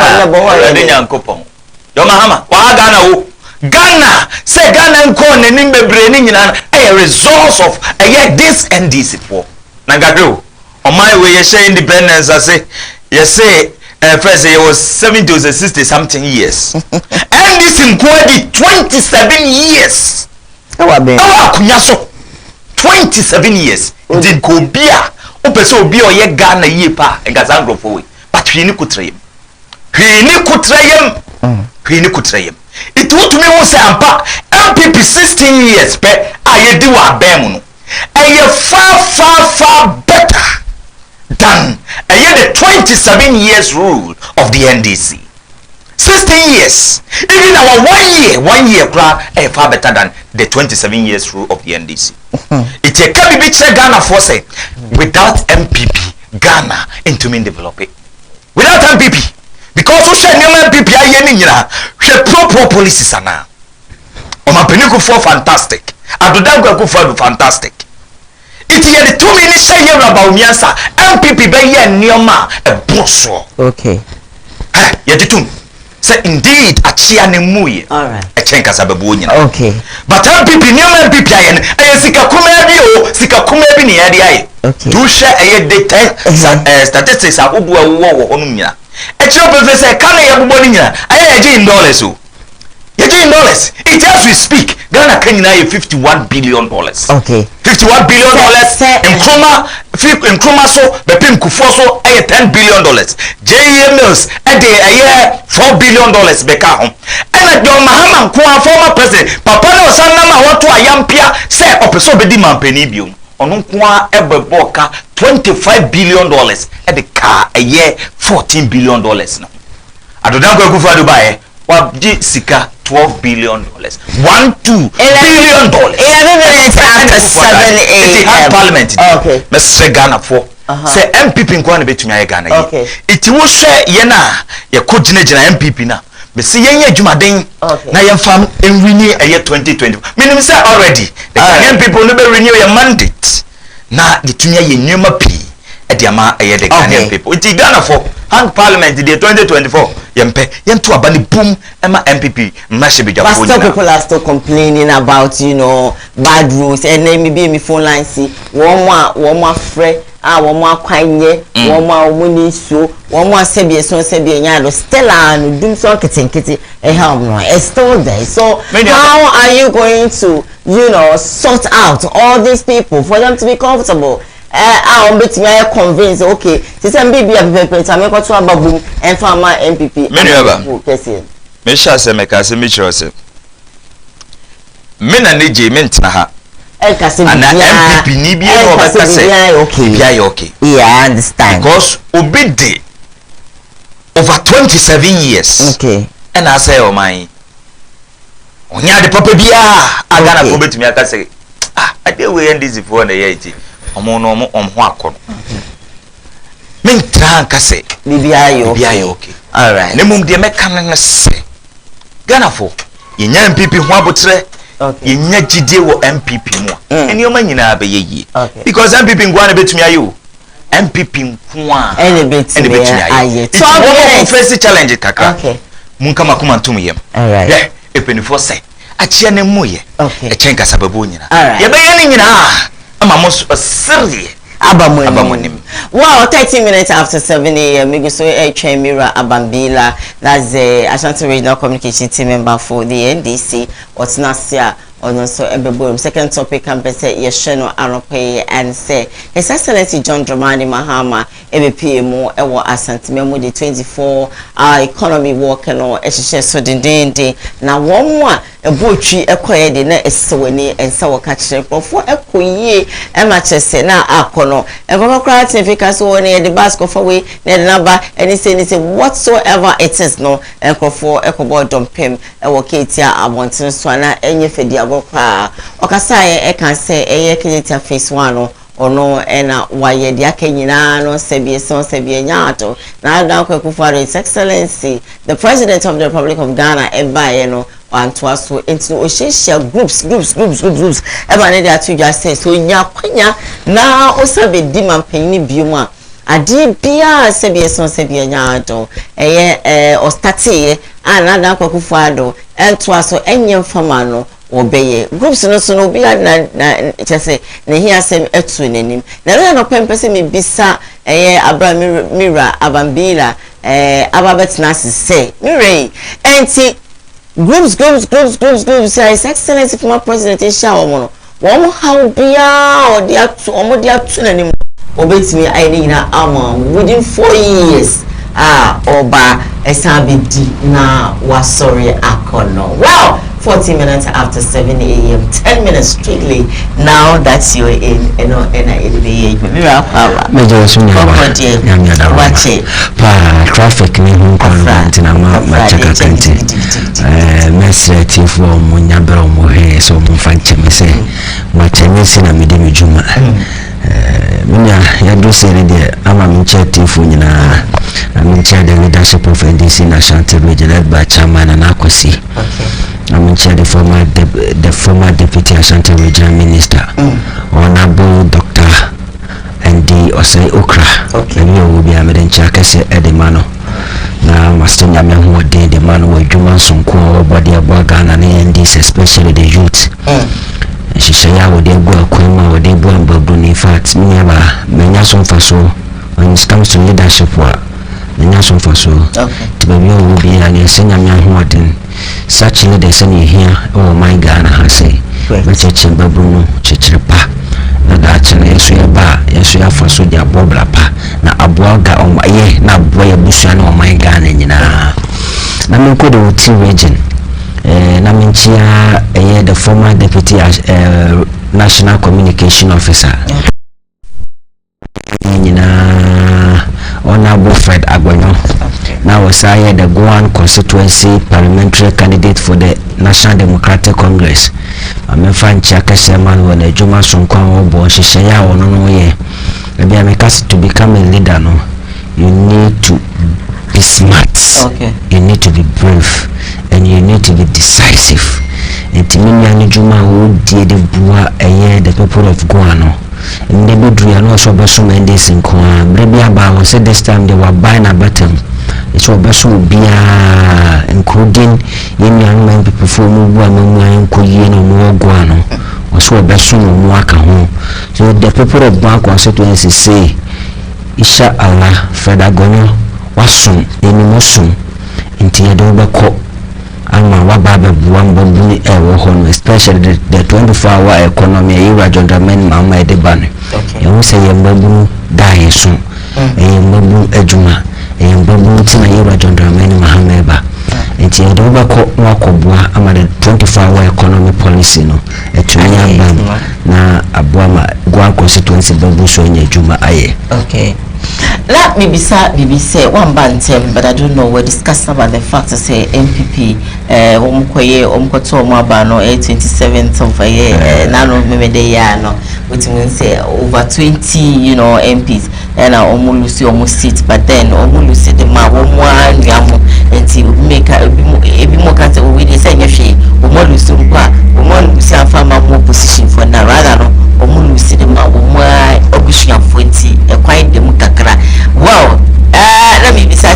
Yo Mahama wa Ghana say Ghana nko ne nimbe braining a result of this NDC for. Nagado on my way you say independence I say you say first it was 70 to 60 something years. And this in 27 years. Kunyaso 27 years. Did go beer. Opeso be or ye Ghana ye pa and Gazangro for but Hini Kutrayim. It would me was ampa MPP 16 years pe I do a bemuno. And you far better than the 27 years rule of the NDC. 16 years. Even our 1 year far better than the 27 years rule of the NDC. It can be Ghana for say without MPP Ghana into mean develop it. Without MPP. Because we share new MPP pro policies are now. For fantastic. Adudango fantastic. It is the 2 minutes say here about Miansa. MPP be here neoma a bosso. Okay. Yeditum. Say indeed a chia nemuye. Alright. A chenka sababunya. Okay. But MPP neoma MPP ayen. Sika kumebio. Sika kumebi ni yadi aye. Okay. Do share a data statistics are ubu wa onumia. A chop professor kane ya buboni nya. Aye in dollars o. $18. It as we speak, Ghana can $51 billion. Okay. $51 billion in Kroma so Bepim Kufoso $10 billion. JMS at a year $4 billion beka home. And at John Mahama former president, Papa no Sanama what to a yampia say opeso bedi man penibium. Onunkwa ebeboka $25 billion at the car a year $14 billion now. Adodanko Koowaa Dubai wabji sika $12 billion. $12 billion. Parliament. Okay. Mr. Ghana for. Say MPP in Kwana betumi Ghana. Okay. It will share yena ya kojine MPP na. Me see yenye jumaden na yemfam renew a year 2020. Meaning say already the Ghanaian people no be renew your mandate. Na the tunya ye nyoma pi. Ediama the Ghanaian people. It's Ghana for hang parliament the 2024. Yemto abani boom Emma MPP Mashibi. But still people are still complaining about bad rules and then maybe me phone line see one more friend. One more kwanye, one more money so, one more sebi so Stella and do so kitty a help no. It's still there. So how are you going to, sort out all these people for them to be comfortable? I'm betting I convinced okay. This MPP I'm going to baboom and farmer MPP. Many of them. Mesha se meka se micho se. Mena neje mentna and MPP ni bi no better say okay. Yeah, I understand. Because obede over 27 years. Okay. And I say oh my. Onya de papa bia agana ko betumi aka say I dey we end this for na yeti. Omo no omo ho akọ. Men tran ka say bia okay. All right. Ne mum de meka na say. Ghana for yenya MPP ho abotre. Okay. Yenya gide wo MPP mo. Eni o manyina be yeye. Okay. Because MPP ngwa na betumi ayo. MPP nkwa. Eni betumi aye. So we face challenge kakra. Okay. Munka makuma ntum yem. All right. Yeah, epenifo say. Achia ne moye. Okay. Echenka sababu nyina. All right. Ye be ye nyina. Ama mo sirri. Abamonim. Wow, 30 minutes after 7 a.m. We go so Mira Abambila. That's the Ashanti Regional Communication Team member for the NDC. What's Nasia? On so second topic can be say Yesheno Anope and say His Excellency John Dramani Mahama EBPMO Ewa Asante Memo the 24 economy working on Eshe so dinde na one more a butchi ekoye de na esweni and so catch for ekoye emachese na akono e baba crowd if so near the basket for we near the number and say whatsoever it is no for ekobo dompem ewo ketia abontin so na enye fedi Okasaye can say a Kenyatta face one or no ena waye dia kenyina no sebie nyato na da kwekufa His Excellency the President of the Republic of Ghana ebaye no antwaso into oshisha groups eba ne dia to just say so nyakwanya na osabe di mampani bioma adi bia sebie nyato o starte ana da kwekufa ado entwaso enye fama no obeye groups no so no be na chese na here sem etu nanim na no pempese me bisa Abraham Mira Abambila ababet na say mire enti groups His Excellency former president Isha Omono wo how bia o dia tu omo dia tu nanim obetimi ai na ama within 4 years oba esabedi na wasori akono wow 40 minutes after 7 a.m. 10 minutes strictly now that you're in traffic ni na machaka kanti mesreti for munyabero mohe so mfanche mese machemisi na midemi juma minya ya do sere de ama mincheti fu nyina na mincha the leadership of NDC na Ashanti region led by chairman and Akwasi. I'm the former deputy Ashanti regional minister, Honorable Dr. Ndi Osei Okra. Okay. And you will be a medenchaka say Edemano. Now, Master Yame who did the man with Juma Sunko, body of Ghana and NDC, especially the youth. She say, I would go a queen or they go and baboon. In fact, never many son for so when it comes to leadership work. Nation for so to be will be an senior man such leaders any here oh my Ghana has say which Bruno Chichrepa na that yesu ya ba yesu ya for so dia bobla pa na aboaga on ye na boy busua na my Ghana nyina na me ko the Uti region na minchia the former deputy national communication officer Honorable Fred Agwanyo. Now was I the Goan constituency parliamentary candidate for the National Democratic Congress. I'm a fan Chaka Seman when a Juma Sunkwang or Shishaya or no ye. Maybe I'm a cast to become a leader. No, you need to be smart. Okay. You need to be brave and you need to be decisive. And Timini Juma who did the Bua a year the people of Guano. nde bedru ya no so beso mendes nko a brebi aba won say this time they were buying a bottom so beso bia including young men people for mu bu amamu anko yie no mo ogwa no so beso mo aka ho so the people of bank constituency say insha Allah feda gonyo wasun enimosun nti yedo beko ama wababa buambo buni ewo hono especially the 24-hour economy era jondamen mama edebane you say yembabu da yesu yembabu ejuma yembabu tina era jondamen mahameba nti yedo beko wakobua ama the 24-hour economy policy no etumia bam na abuama gwa constituency babu so nyejuma aye. Okay. Let me be say one bantem, but I don't know. We're discussing about the fact to say MPP omkoto mabano 27th of a year nano memede no which means say over 20 MPs and almost seat, but then almost the ma one yamu until make a bit more cancer we say yashi almost more position for now rather almost the ma obushia 40 quite the mutakra. Wow, let me say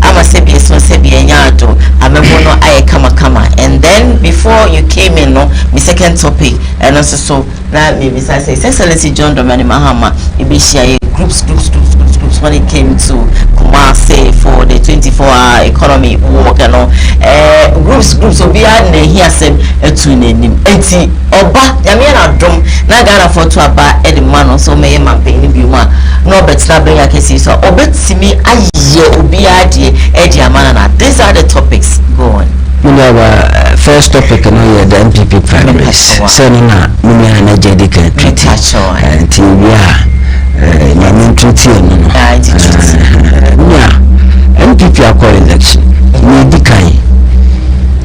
I'm a sebi so sebi enyato amemono aye kama and then before you came in no my second topic and also so na me say Excellency John Dramani Mahama ibishia groups when it came to Koowaa for the 24-hour economy work groups obi na here sem etu nenim enti oba yame na dom na Ghana for to aba e the man so me campaign bi ma no betina bring akesi so obetimi aye obi ade e di amana na these are the topics go on. First topic no the MPP primaries so na munya na jedi kan treaty until we are na treaty no MPP akọ election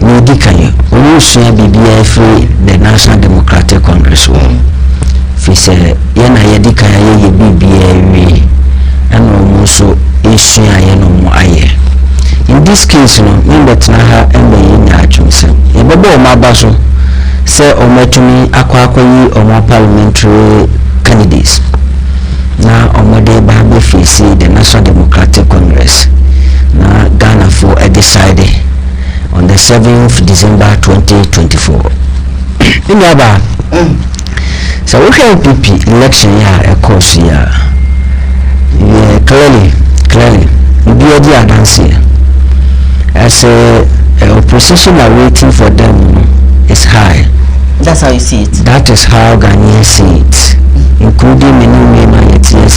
ni dikai onu sua bibia free the National Democratic Congress fi say yana dikai ye bibia wi ana omo so esua ye no mo aye. In this case no member tnaha embe nya achumsem e bebo o maba so say o metumi akwakoyi o parliamentary candidates na omode ba be face the National Democratic Congress na Ghana for a decided on the 7th December 2024 in yaba so we can PP election ya course ya clearly we be announce as a opposition are waiting for them is high. That's how you see it. That is how Ghanaians see it, including many women at you,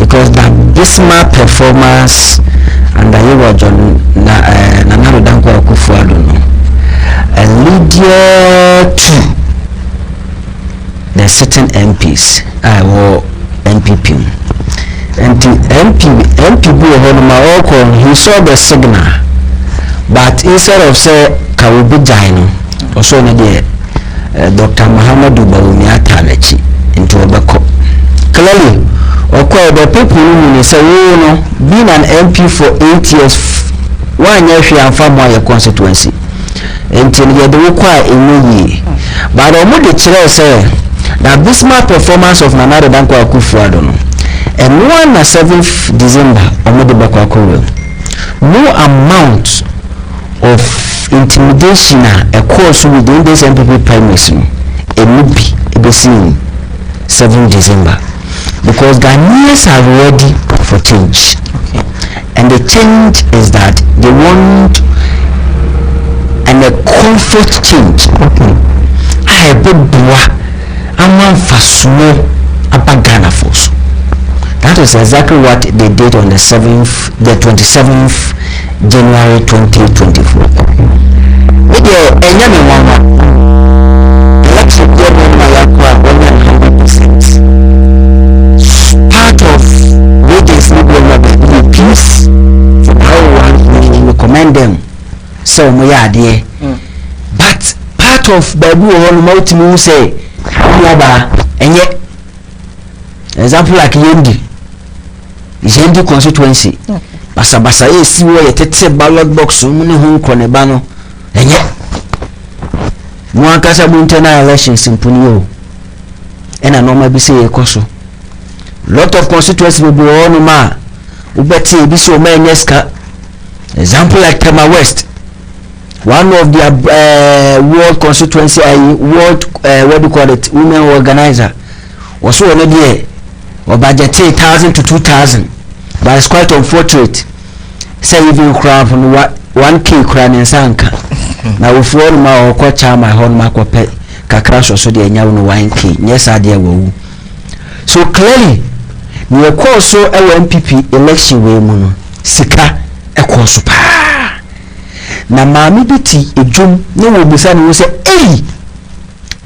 because the dismal performance and the year John Nana Danko Akufuado and lead to the certain MPs or MPP. And the MPB he saw the signal, but instead of say Kawubi Jaino also Dr. Muhammadu Bawumi Atalechi into Obako. Clearly, the people who say being an MP for 8 years 1 year and far more your constituency until you require a new year. But the chair say that this my performance of Nana Danko Akufo-Addo and 7th December no amount of intimidation a course within this MPP primaries a movie be seen 7th December because Ghanaians are ready for change. And the change is that they want a comfort change. I am for Ghana force. That is exactly what they did on the 27th January 2024. Election 100%. Part of what is the peace for how we recommend them. So we are there. But part of Babu or Multimu say, and yet example like Yendi constituency basa esi wo yetete ballot box mu ne ho nkro ne ba no enye mo akasa bu internal elections impuni o and a normal be say koso lot of constituencies will be on ma ubeti be so many yeska example like Tema West, one of the world constituency world what do you call it, women organizer was so already or budgeted 1,000 to 2,000, but it's quite unfortunate. Say even crowd from 1K crown in Sanka. Now if one ma or quacha my horn mark or pet crash or so the nya 1K. Yes, I dear woo. So clearly, we are called so MPP election way mono. Sika a course pa. Na mami biti ejum no wo bisa no say eh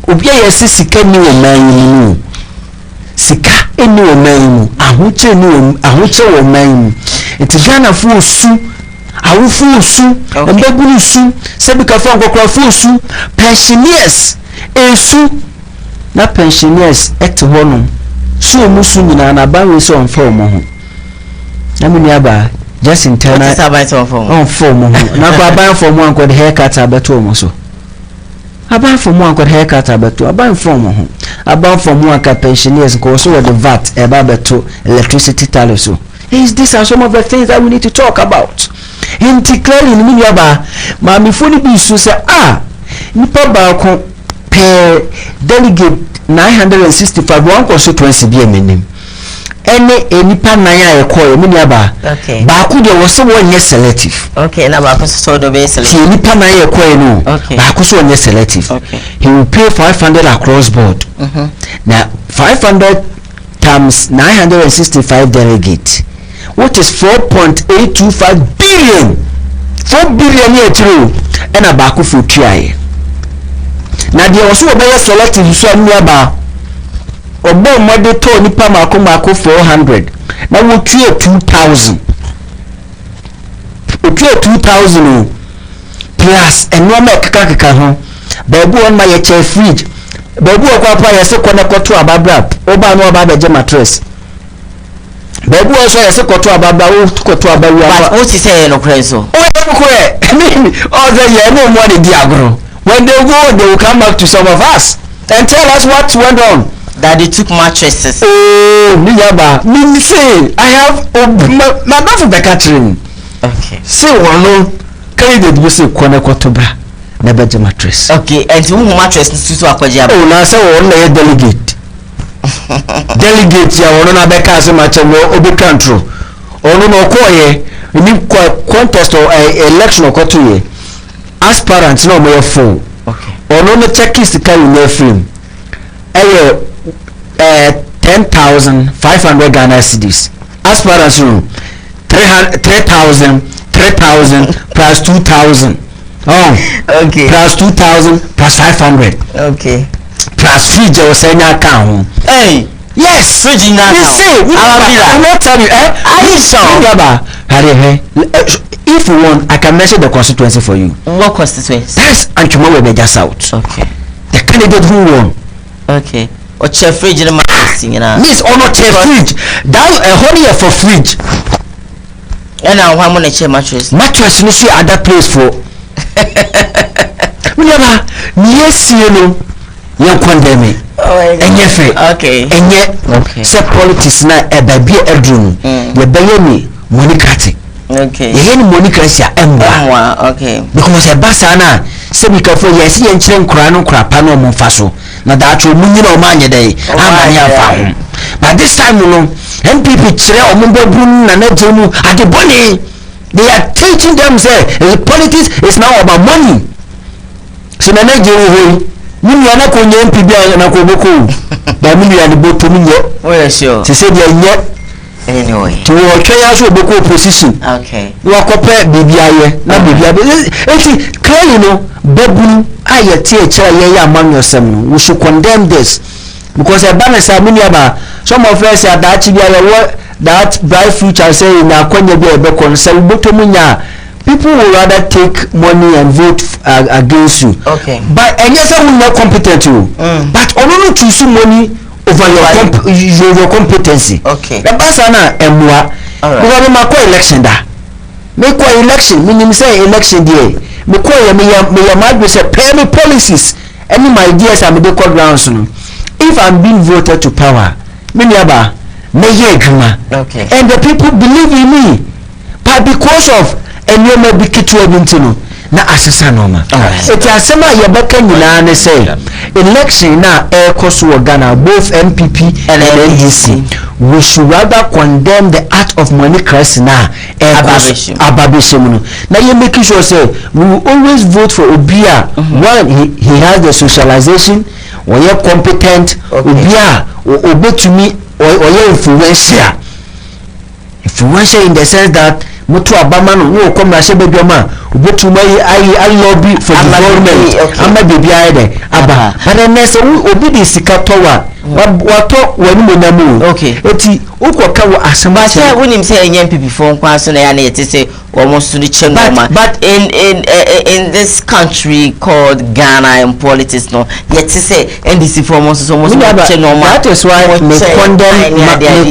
obi ayesi sika ni o man sika eni o man ahoche ni ahoche o man eti Ghana fu su awufu su mbabulu su sebika fa nkokora fu su pensioners esu na pensioners ete hono so musu nyina na banwe so onfa omo ho na mini aba just internal on form na kwa ban form one called haircut abeto omo so aban form one called haircut abeto aban form ho aban form one ka pensioners ko so the VAT eba beto electricity tariff so these are some of the things that we need to talk about in clearly in mini aba ma me foni bi so say nipa ba ko per delegate 965 one constituency bi emenim ene nipa nan ya ekọ emi ni aba ba ku de wo se won ye selective na ba ku so do be selective nipa nan ya ekọ enu ba ku so won ye selective he will pay 500 across board now 500 times 965 delegate what is 4.825 billion 4 billion ye true ena ba ku fu tuaye na de wo so be ye selective so ni aba obo mode to nipa mako 400 na wo tue 2000 o tue 2000 plus enoma kaka ho babu on ma ye che fridge babu okwa pa ye se kona koto ababra oba no oba beje mattress babu o so ye se koto ababra o koto abawu but what is say no krenso o kure I mean all the year no more the diagro when they go they will come back to some of us and tell us what went on. That they took mattresses. Oh, Miyaba, me say I have my bath of the catering. Okay. Say one carry the bus kwana kwatobra na beje mattress. Okay, and who mattress to akwaje. Oh, na say one na delegate. Delegate ya wono na beka ase mache no obi control. Ono no koye ni contest or election okotoye. Aspirants no mo full. Okay. Ono no check is carry no film. 10,500 Ghana cedis. As far as you 3,000 plus 2,000. Oh, okay. Plus 2,000 plus 500. Okay. Plus fridge or senior account. Hey. Yes. Fridge now. You see, I'm not telling you. Are you sure? If you want, I can mention the constituency for you. What constituency? That's Anchuma Webeja South. Okay. The candidate who won. Okay. Or chef fridge in the mattress, you know. Miss or not chef fridge. That honey for fridge. And now how many chair mattress? Mattress no see other place for. We never yes you know. You condemn me. Oh my God. Okay. And yet say politics na e baby edrum. You buy me money cutting. Okay. You hear money crazy emwa. Okay. Because e basa na say because for yes you enchire nkura no nkura pa no mo fa so. Na that will mean no man day. But this time you know MPP chere omumbo brum na na jemu at the money. They are teaching them say politics is now about money. So na na jemu mimi ana ko nye MPP na ko boko. Ba mimi ya boto mimi. Oh yeah sure. She said ya nye anyway. To try ya so boko opposition. Okay. Wa kope bibia ye na bibia be. Enti clearly you know babunu ayeti echira ye among yourself. We should condemn this because a balance aba some of us are that that bright future say na kwanya bi ebe kon say botomunya people will rather take money and vote against you. Okay. But and yes, I will not competent you. But only choose money over your competency. Okay. The basana emwa. Because me election da. Me election. Meaning say election day. Me ya mad say pay me policies. Any my ideas I me dey call grounds no. if I'm being voted to power, Minyaba, okay, and the people believe in me, but because of a new Mabikito Bintino, na asesa noma. Eti asema yebeka nyina ne say election na air cost Ghana, both MPP and NDC, we should rather condemn the act of money crisis na ababishim. Now you making sure say we will always vote for Obia. One, he has the socialization, or you're competent, Obia or to me or you're influential in the sense that mutu abama no come na shebe bioma obetuma I lobby for the government ama bibia ide aba but then say obi di sika towa wato wani monamu eti ukoka wo asema say wonim say enye MPP for nkwa so na ya na yete say almost to the chenoma but in this country called Ghana in politics no yet say NDC for almost chenoma. That is why me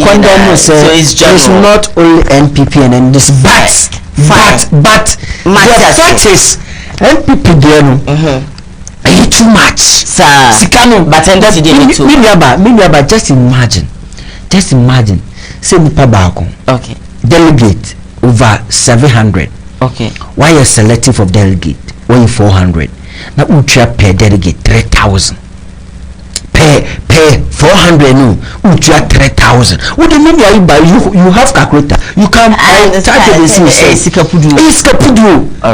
condemn say so it's not only NPP and NDC but the fact is NPP there no too much sir sikano but NDC dey too me just imagine say nipa baako okay delegate over 700 okay why you selective of delegate when you 400 now ultra per delegate 3,000 per 400 no ultra 3,000 what do you mean you have calculator you can type it in iskapudu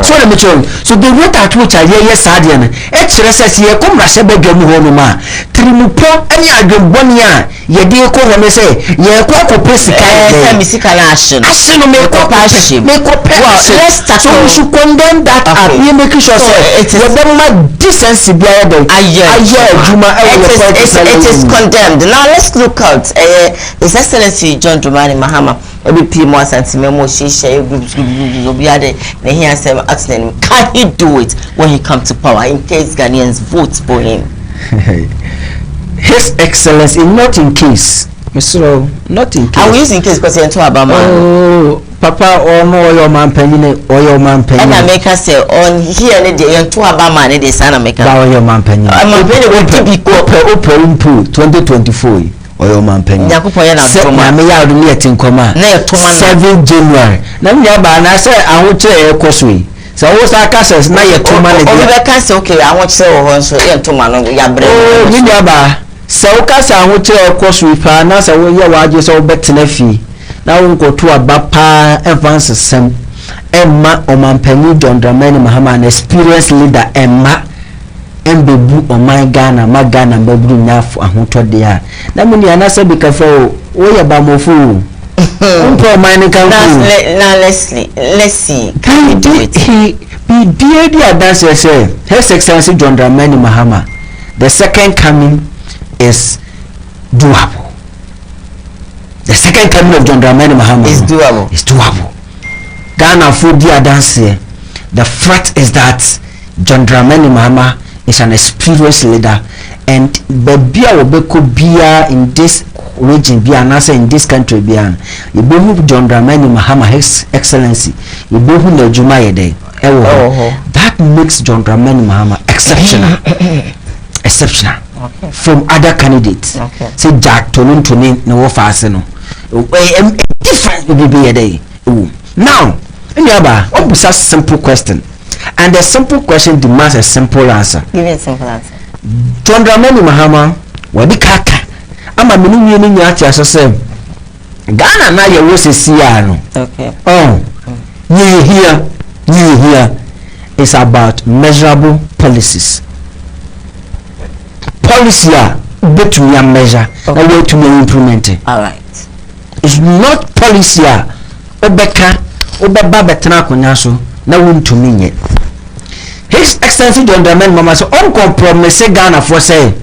so let me tell you so the rate at which I hear sadian exercise here come rashe bedroom home ma trimupo any agbonia ye dey ko ho me say ye ko pesika say misika na action no make up let's start so we should condemn that and we make sure say the government decency biya dey it is condemned. Now let's look at His Excellency John Dramani Mahama. Obi more sentimemo share groups obiade na he say accident. Can he do it when he come to power in case Ghanaians vote for him? His Excellency, not in case. Mr. Not in case. I will use in case because you're into Obama. Oh, Papa, or no, your man penny, or your man penny. And I make us say on here, you're into Obama, and they son of make your man penny. I'm a penny to be open pool 2024. Or your man penny. Mamma, 7 January. Now, I say, I will tell you, Cosway. So what's our castles? Now you're 2 months. Okay, I want to say, so you're 2 months. So kasa ahoche ekwoso ipa na sa wo ye waje so betena fi na wo nkoto abapa advance sem emma omampani John Dramani Mahama an experienced leader emma embebu oman Ghana magana mbaburu nyafo ahotode a na muni anasa bikafo wo ye ba mofu unpo man kan now let's see can he do it he be dear dance say His Excellency John Dramani Mahama the second coming is doable. The second coming of John Dramani Mahama is doable. It's doable. Ghana for dear dance. The fact is that John Dramani Mahama is an experienced leader, and Babia Obeko Bia in this region, Bia Nasa in this country, Bia. You both John Dramani Mahama, His Excellency. You both know Jumaya Day. That makes John Dramani Mahama exceptional. Exceptional. Okay. From other candidates. Okay. Say Jack Tonin no fast no. Different will be a day. Now, what a simple question. And the simple question demands a simple answer. Give me a simple answer. John Dramani Mahama, what the kaka? I'm a minimum yati as I say. Ghana na ye was a siano. Okay. Oh, you here. It's about measurable policies. Policy bet me a measure a way to me implement it. All right. It's not policy obeka betena konyaso na won to me yet. His Excellency John Dramani Mahama so on compromise Ghana for say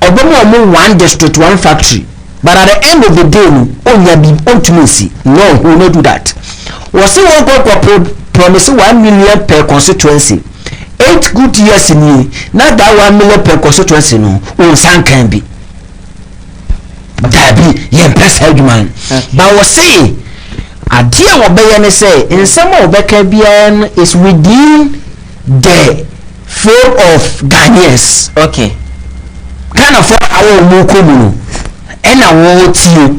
obomo one district one factory but at the end of the day on to me see no we will not do that. Was it one promise 1 million per constituency 8 good years in ye na that 1 million per constituency no on san can be that be ye press man but was say adia obey ne say in some obeka bian is within the flow of Ghanaians. Okay. Ghana for our mukomu and our tea.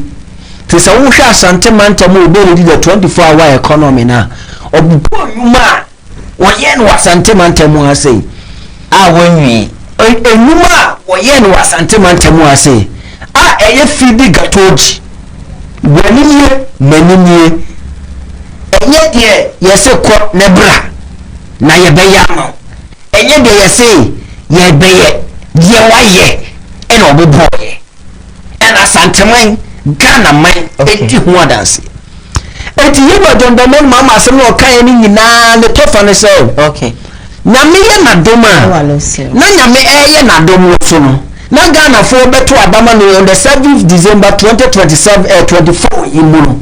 Tis a wush Santimantamu building the 24-hour economy now. Or Yuma, what yen was Santimantamu say. Ah, when we a Numa, what yen was Santimantamu say. Ah, a feed gatoji. When you, many and yet, yes, a quote nebra. Na ye be yama enye de ye say ye be ye waye en oboboye en asanteman Ghana man enti ho adanse enti ye ba dondomon mama se no kan ni nyina le tofa ne say okay nyame ye na doma na nyame ye na dom so no na Ghana for beto abama no on the 7th December 2027 24 imuno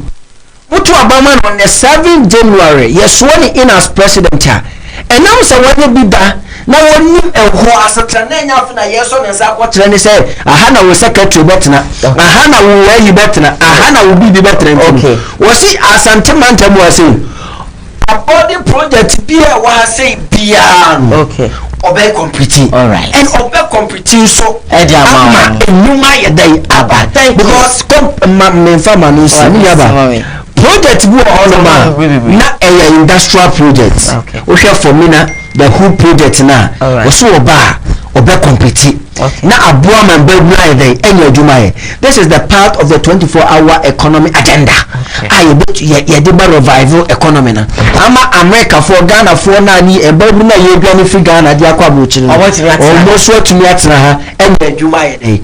mutu abama on the 7th January yes one in as president and now so when you be back now when you asatana afuna yeso ne sa kwakyere ne say aha na wo secretary betna aha na wo wayi betna aha na wo bi betna okay wo si asante mantam wo say about project bi e wa say bia okay obe complete all right and obe complete so ama enuma ye dai aba because me farmer no si ni aba project bu all over na industrial projects we share for me na the whole project na so oba complete na aboa man be blind dey any adwuma. This is the part of the 24-hour economy agenda. Ye dey revival economy na ama America for Ghana for na ni e ba na ye bia ni fi Ghana dia kwa brochi no almost what me atena ha any adwuma dey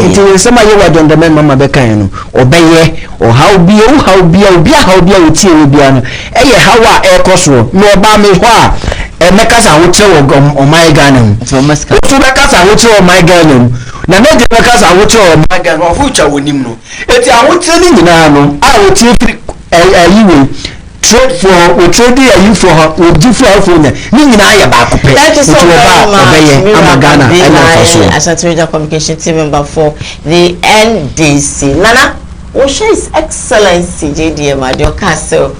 nti se ma ye wa don the man mama be kan no obeye o how bia o tie no bia no eye how a e koso me ba me ho a mekasa wotre o my Ghana so mekasa wotre o my Ghana na me de mekasa wotre o my Ghana o fucha wonim no eti a wotre ni nyina no a wotie firi ayiwe trade for we trade you for we different for ni nyina ya ba ko pe thank you so much am Ghana and Ashanti Communication team member for the NDC Nana o His Excellency JDM Adio Castle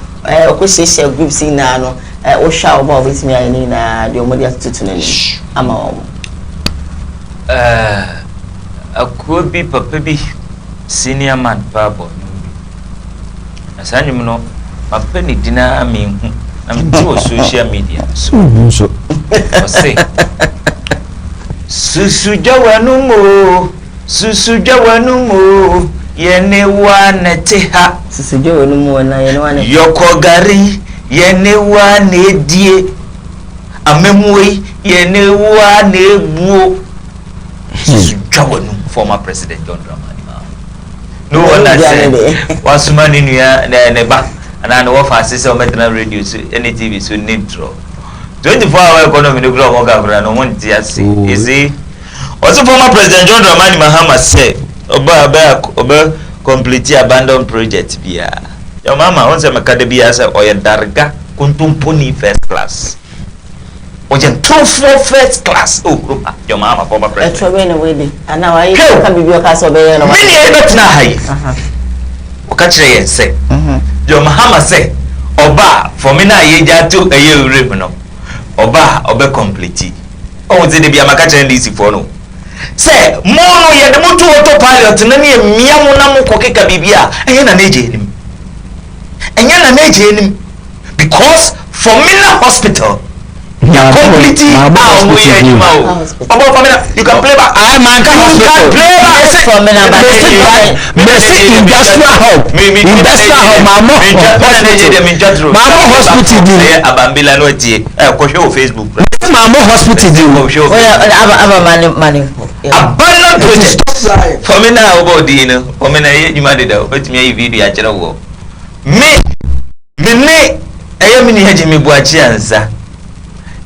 okosheshe groups ina no o sha oba obetimi ani na de omodi atutu na ni ama o akobi papa bi senior man babo asanyum no papa ni dina me hu na me social media so say susu jawanu mo yene wa neteha susu jawanu mo na yene wa ne yokogari yene wa nedie amemwe yene wa nebuo susu jawanu former president John Dramani no one said wasumani nuya ne ba ana no wa fa sese o metna radio so any TV so nintro 24-hour economy no grow mo gabra no won ti ase you see also former president John Dramani Mahama said oba complete abandoned project bia your mama on say makade bia say oye darga kuntumponi first class oje true first class your mama former president etrobe na we dey ana wa yi ka bibio ka so be ye no mini e betina hai o ka kire yen say your Mahama say oba for me na ye jato eye urem no oba complete o ze de bia maka kire ndisi for no say mono ye de mutu autopilot na ne mia mo na mo kokeka bibia enye na eje because for Mina Hospital completely you can play back hospital from Mina industrial hub Mamo hospital abambila no tie ko show Facebook Mamo hospital mani abandon project for Mina obodi no for Mina yuma de da betimi ayi video ya kire wo me ayami ni haje me buachi ansa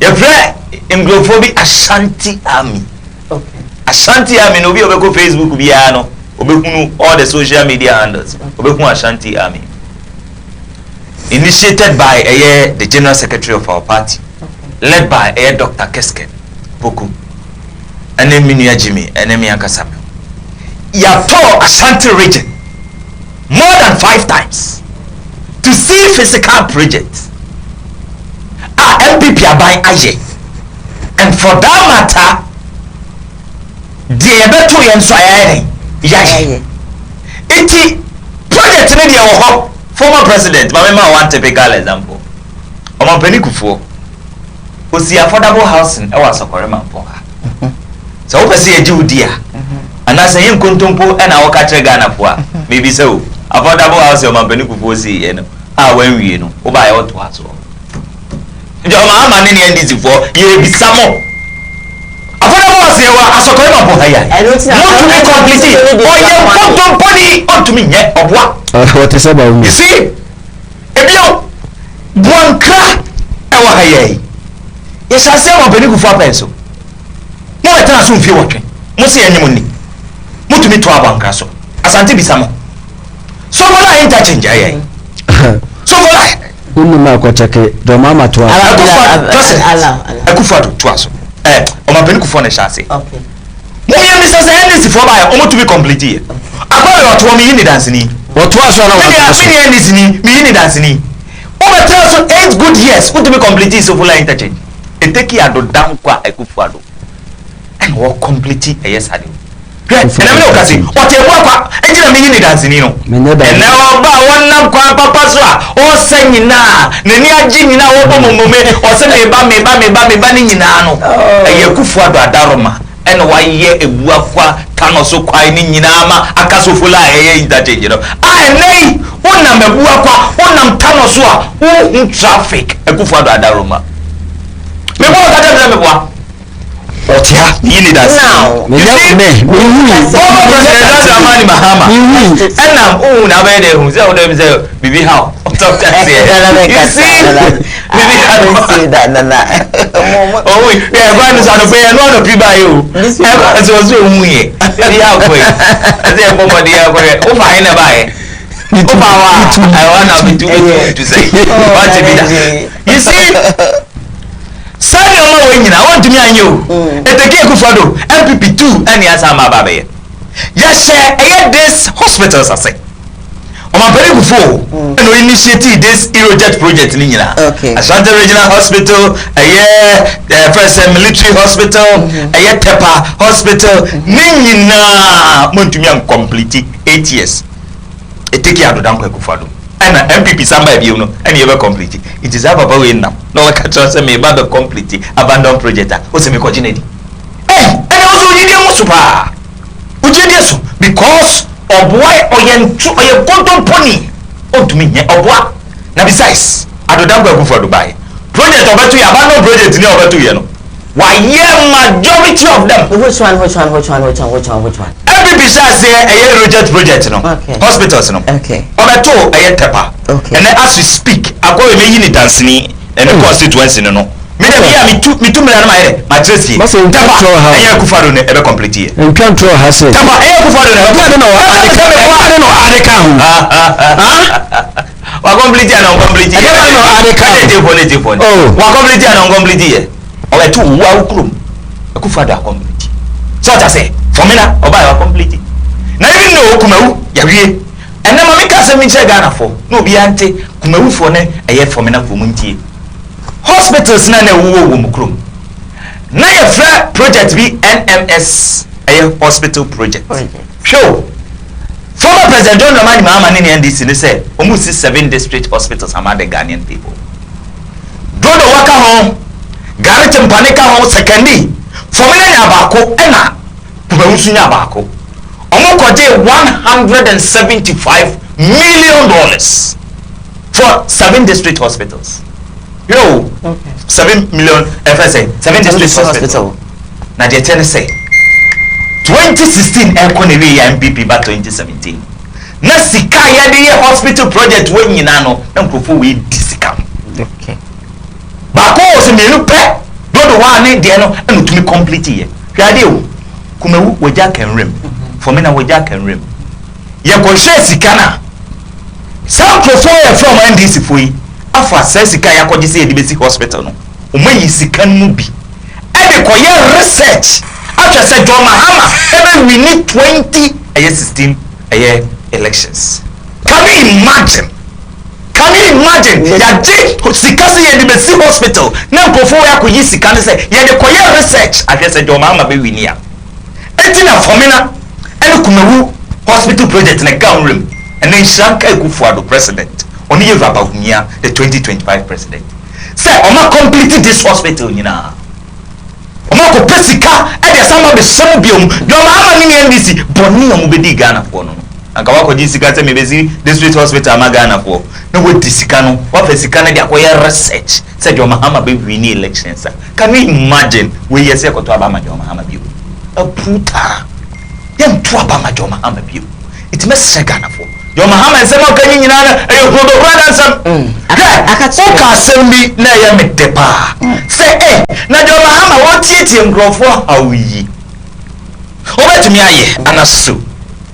ya fra imgrofobi Ashanti Army Ashanti Army no bi obeko Facebook bia no obekunu all the social media handles obekunu Ashanti Army initiated by the general secretary of our party led by Dr. Kesken Poku enemy ni Jimmy enemy akasame ya to Ashanti region more than 5 times to see physical projects MPP aban aye and for that matter the beto yen so aye yaye enti project ne dia wo ho former president mama one typical example omo pani kufuo osi affordable housing e wa sokore manfo ha so wo pese eji udia ana se yin kontompo e na wo ka kire Ghana fo a maybe so affordable housing omo pani kufuo si ye no a wan wie no wo ba ye oto aso njo ma ma ne ne ndisi fo ye bisamo affordable housing wa asokore manfo ha ya not to be complete o ye kontompo ni o to me nye obwa what is about you see ebio buankra e wa ha ye yes I say mo beni kufa penso mo etana so mfie wotwe mo se enyim ni mo tumi to abanka so asante bisamo so wala interchange aye so wala unu ma ko cheke do mama to akufa to aso o ma beni kufa na shase okay mo ye mi se NDC for ba o mo tumi complete ye akwa yo to mi ni dance ni o to aso na wa so mi NDC ni mi ni dance ni o ma tell so 8 good years o tumi complete so full interchange eteki ado dan kwa ekufu ado and wo complete yes ade and na me o kasi o te bo kwa ejina me yini dance ni no and na o ba wonnam kwa papa so a o sanyina na ni agi nyina wo bo momume o se me ba ni nyina no ekufu ado adaroma and wa ye ebu akwa kano so kwa ni nyina ma akaso fula interchange no nei wonnam ebu akwa wonnam kano so a wo traffic ekufu ado adaroma me go ka me boa otia yini das now me Amani Mahama enam na be de hu se o dem se bibi how talk that say you see bibi how say that na oh we gba ni sanu pe no no piba yo e so so hu ye bibi how ko e mo de ya ko o fa ina ba e o ba wa I wanna be to say what be that you see Sani ọmọ wo nyina won tumi anye o eteke ekufado MPP2 ani asa ma ba be ya share this hospitals ase ọmọ pere kufo no initiate this Eurojet project ni nyina Ashanti Regional Hospital first military hospital Tepa hospital ni nyina mon tumi an complete 8 years eteke adodan kwa ekufado ana MPP samba bi no ani ebe complete it is ababa we nam no we ka tell say me ba be complete abandon project o se me ko jinedi ana o so yidi mu super ujedi so because oboy oyentu oyekonton pony o tumi nye oboa na besides adodan go for Dubai project obetu ya abandon project ni obetu ye no why majority of them which one MPP say Eurojet project no hospitals no obeto Tepa and then as we speak akwa me yini dance ni and constituency no me dem ya me tu me na ma tracy Tepa kufado ne ebe complete here control has it Tepa kufado ne no adeka hu wa complete and complete wa complete and complete here obeto wa ukrum kufado complete so ta say for me na oba wa complete na even no kumawu ya wie ena ma meka se mi che Ghana fo no bi ante kumawu fo ne for me na fo muntie hospitals na wo mukrom na ye fra project bi NMS hospital project show former president John Dramani Mahama ne NDC ne say almost 7 district hospitals among the Ghanaian people dodo waka ho garage mpanika ho secondly for me na abako ena kumawu sunya abako omo koje $175 million for 7 district hospitals. Yo, 7 million FSA, 7 district hospital. Na je tell say 2016 economy ya MPP ba 2017. Na sika ya de hospital project we nyina no na mkrofo we disika. Okay. Ba ko se me pe do wa ne de no na tumi complete ye. Hwade o kumawu waja kan rem. For me na waja kan rem ye ko hwe sika na some profile from NDC foi afa sika ya ko gise edibesi hospital no o mayi sika nu bi e de ko ye research after say John Mahama every we need 20 16 elections. Can you imagine ya je sika se edibesi hospital na profile ya ko yi sika ne say ye de ko ye research after say John Mahama be win ya etina fomina ene kumawu hospital project na gown room and then Shanka Kufuado president on the Rabahunia the 2025 president say oma complete this hospital nyina oma ko pesika e de sama be som biom do ma ni NDC boni omo be di Ghana for no anka wa ko di sika te me bezi district hospital ma Ghana for na we di sika no wa pesika na di akoya research say do Mahama be win elections can you imagine we yes e ko to aba ma do Mahama bi a puta yam to aba ma do Mahama bi it must say Ghana for do Mahama say mo kan nyina na e ko do brother sam aka sembi na ya metepa say na do Mahama wo tietie nkrofo awi obetumi aye anaso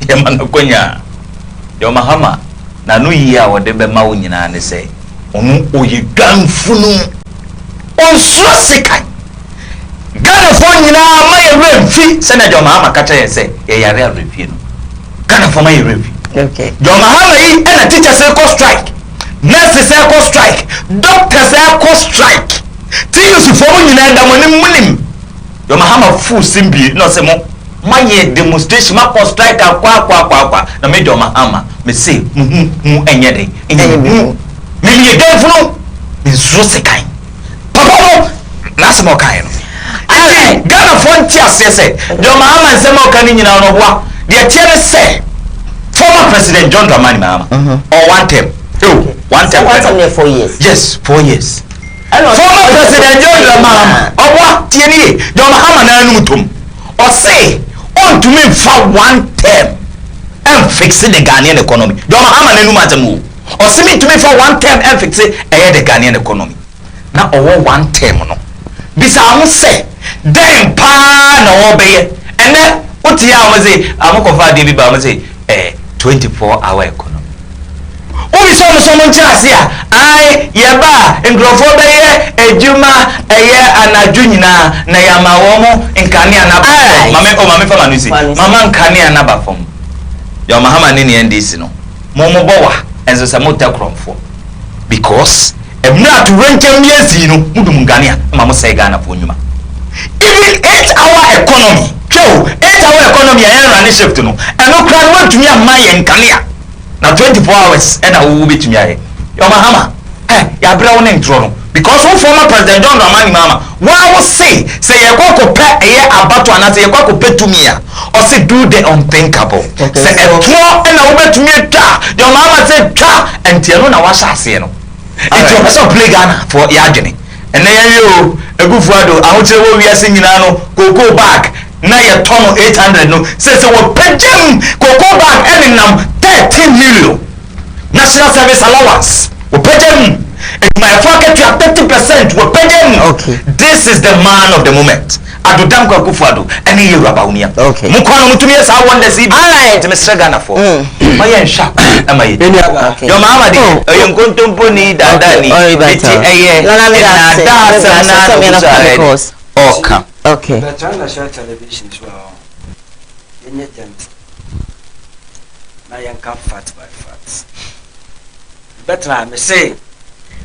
ye man konya do Mahama na no yi a wode be ma wo nyina ne say onu oyiganfunu onso sekan Ghana for nyina ma ye remfi say na do Mahama ka tell say ye yare arefie no Ghana for ma ye remfi okay do Mahama yi na teacher say go strike nurse say go strike doctor say go strike TUC for nyina da munim do Mahama full simbi no say mo manye demonstration ma ko strike akwa na me do Mahama me say enye de me ye devil is so sekan papa na se mo kan no ai Ghana frontier say do Mahama say mo kan nyina no boa de tie say former president John Dramani Mahama or one term one term 4 years yes 4 years former president John Dramani or what tie ni do Mahama na anu tom or say on to me for one term and fix the Ghanaian economy do Mahama na anu matemu or see me to me for one term and fix the Ghanaian economy na or one term no bisa am say dem pa na obeye ene otia am say amokofa de bi ba am say 24-hour economy o bi so mo nchase ai ye ba ngrofo be ye ejuma eye anadwo nyina na ya ma wo mo nkane anaba mame fa manusi mama nkane anaba fom yo Mahama ne ne NDC no mo bowa enso se mo takromfo because emna to rankem yesi no mudum nkane ma mo say Ghana fo nyuma even 8-hour economy 8-hour economy I run shift no and no crowd want to me a my nkane na 24 hours and I will be to me yo Mahama ya bra won intro no because who former president John Dramani Mahama why was say ye go pay abato anase ye go pay to me or say do the unthinkable say e tro and I will bet me ta yo Mahama say ta and tie no na wa shase no it was so play Ghana for ya adwene and then you egufuado ahoche wo wiase nyina no go back na ye tono 800 no say we pagem go back and nam 13 million national service allowance we pagem my pocket you 30% we pagem okay this is the man of the moment adodam kwa kufuado any year abawunia okay mukono mutumi sa wonder see alright Mr. Ghana for maye nsha amaye yo Mahama de yo nkontompo ni dadani eti eye na da sa na okay the China share television so yenye tent na yanka fat by fat better me say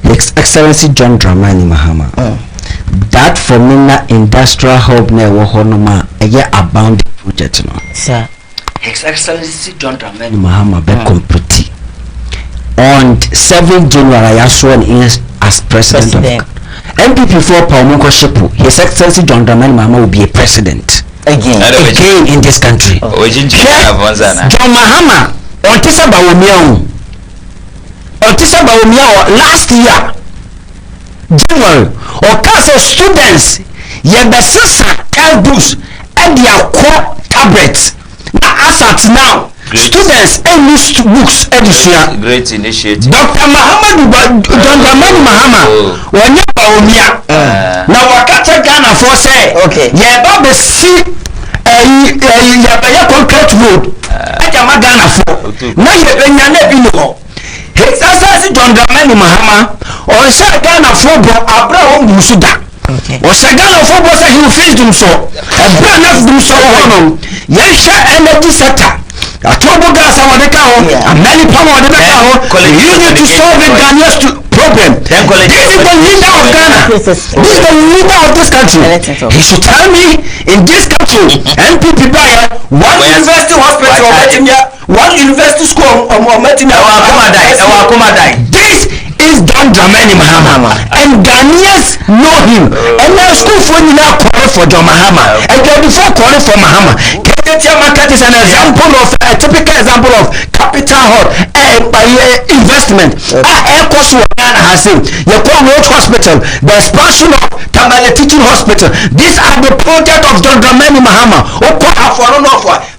His Excellency John Dramani Mahama that Formina industrial hub na wo honoma eye abound project no sir His Excellency John Dramani Mahama be complete on 7 January I sworn in as president of MPP for Paumonko Shepu His Excellency John Dramani Mahama will be a president again in this country John Mahama on Tisa Bawumia last year January or cancer students yebesisa elbows and their core tablets as at now students and books edition great initiative Dr. John Dramani Mahama wonye Bawumia na wakata Ghana for say okay yeba be see yeba concrete road ajama Ghana for na yebenya na bi no His Excellency John Dramani Mahama or say Ghana football Abraham Busuda or say Ghana football say he will face them so Abraham them so honor yesha energy sector Atobo gas awadeka ho amani power wadeka ho you need to solve the Ghanaians to problem. This is the leader of Ghana. This is the leader of this country. He should tell me in this country, MPP buyer, one university hospital one university school this is John Dramani Mahama, and Ghanaians know him. And now school for you now calling for John Mahama, and before calling for Mahama. Ketia market is an example of a typical example of capital hall investment. Air cost has him. You call Road Hospital, the expansion of Tamale Teaching Hospital. These are the project of John Dramani Mahama.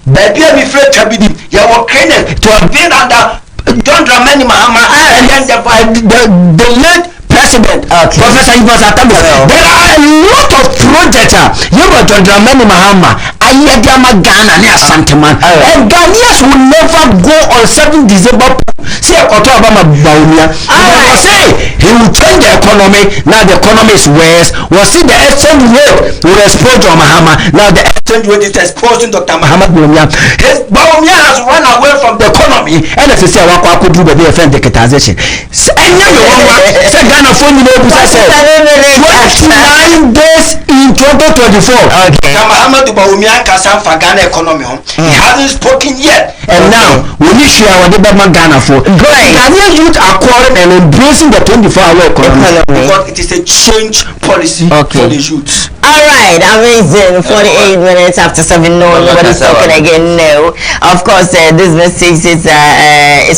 Baby, I'm afraid to be you were trained to have been under John Dramani Mahama and then the late president, Professor Ibas Atabu. There are a lot of projects. You were John Dramani Mahama, Ayadama Ghana, near Santaman. And Ghanaians will never go on 7 December. See a quarter of Baunia. I say he will change the economy. Now the economy is worse. We'll see the exchange rate will expose John Mahama. Now the exchange rate is exposing Dr. Muhammad Baumia. Baumia has run away from the economy. And as I say, I could do the defend decretization. And you say Ghana phone you know, 29 days in 2024. Okay. Muhammad Baumia can stand for Ghana economy. He hasn't spoken yet. And now we need to share what the Ghana for. Ghanaian youth are calling and embracing the 24-hour economy because it is a change policy for the youth. All right, amazing. 48 minutes after 7. No, nobody's talking again. No, of course, this message is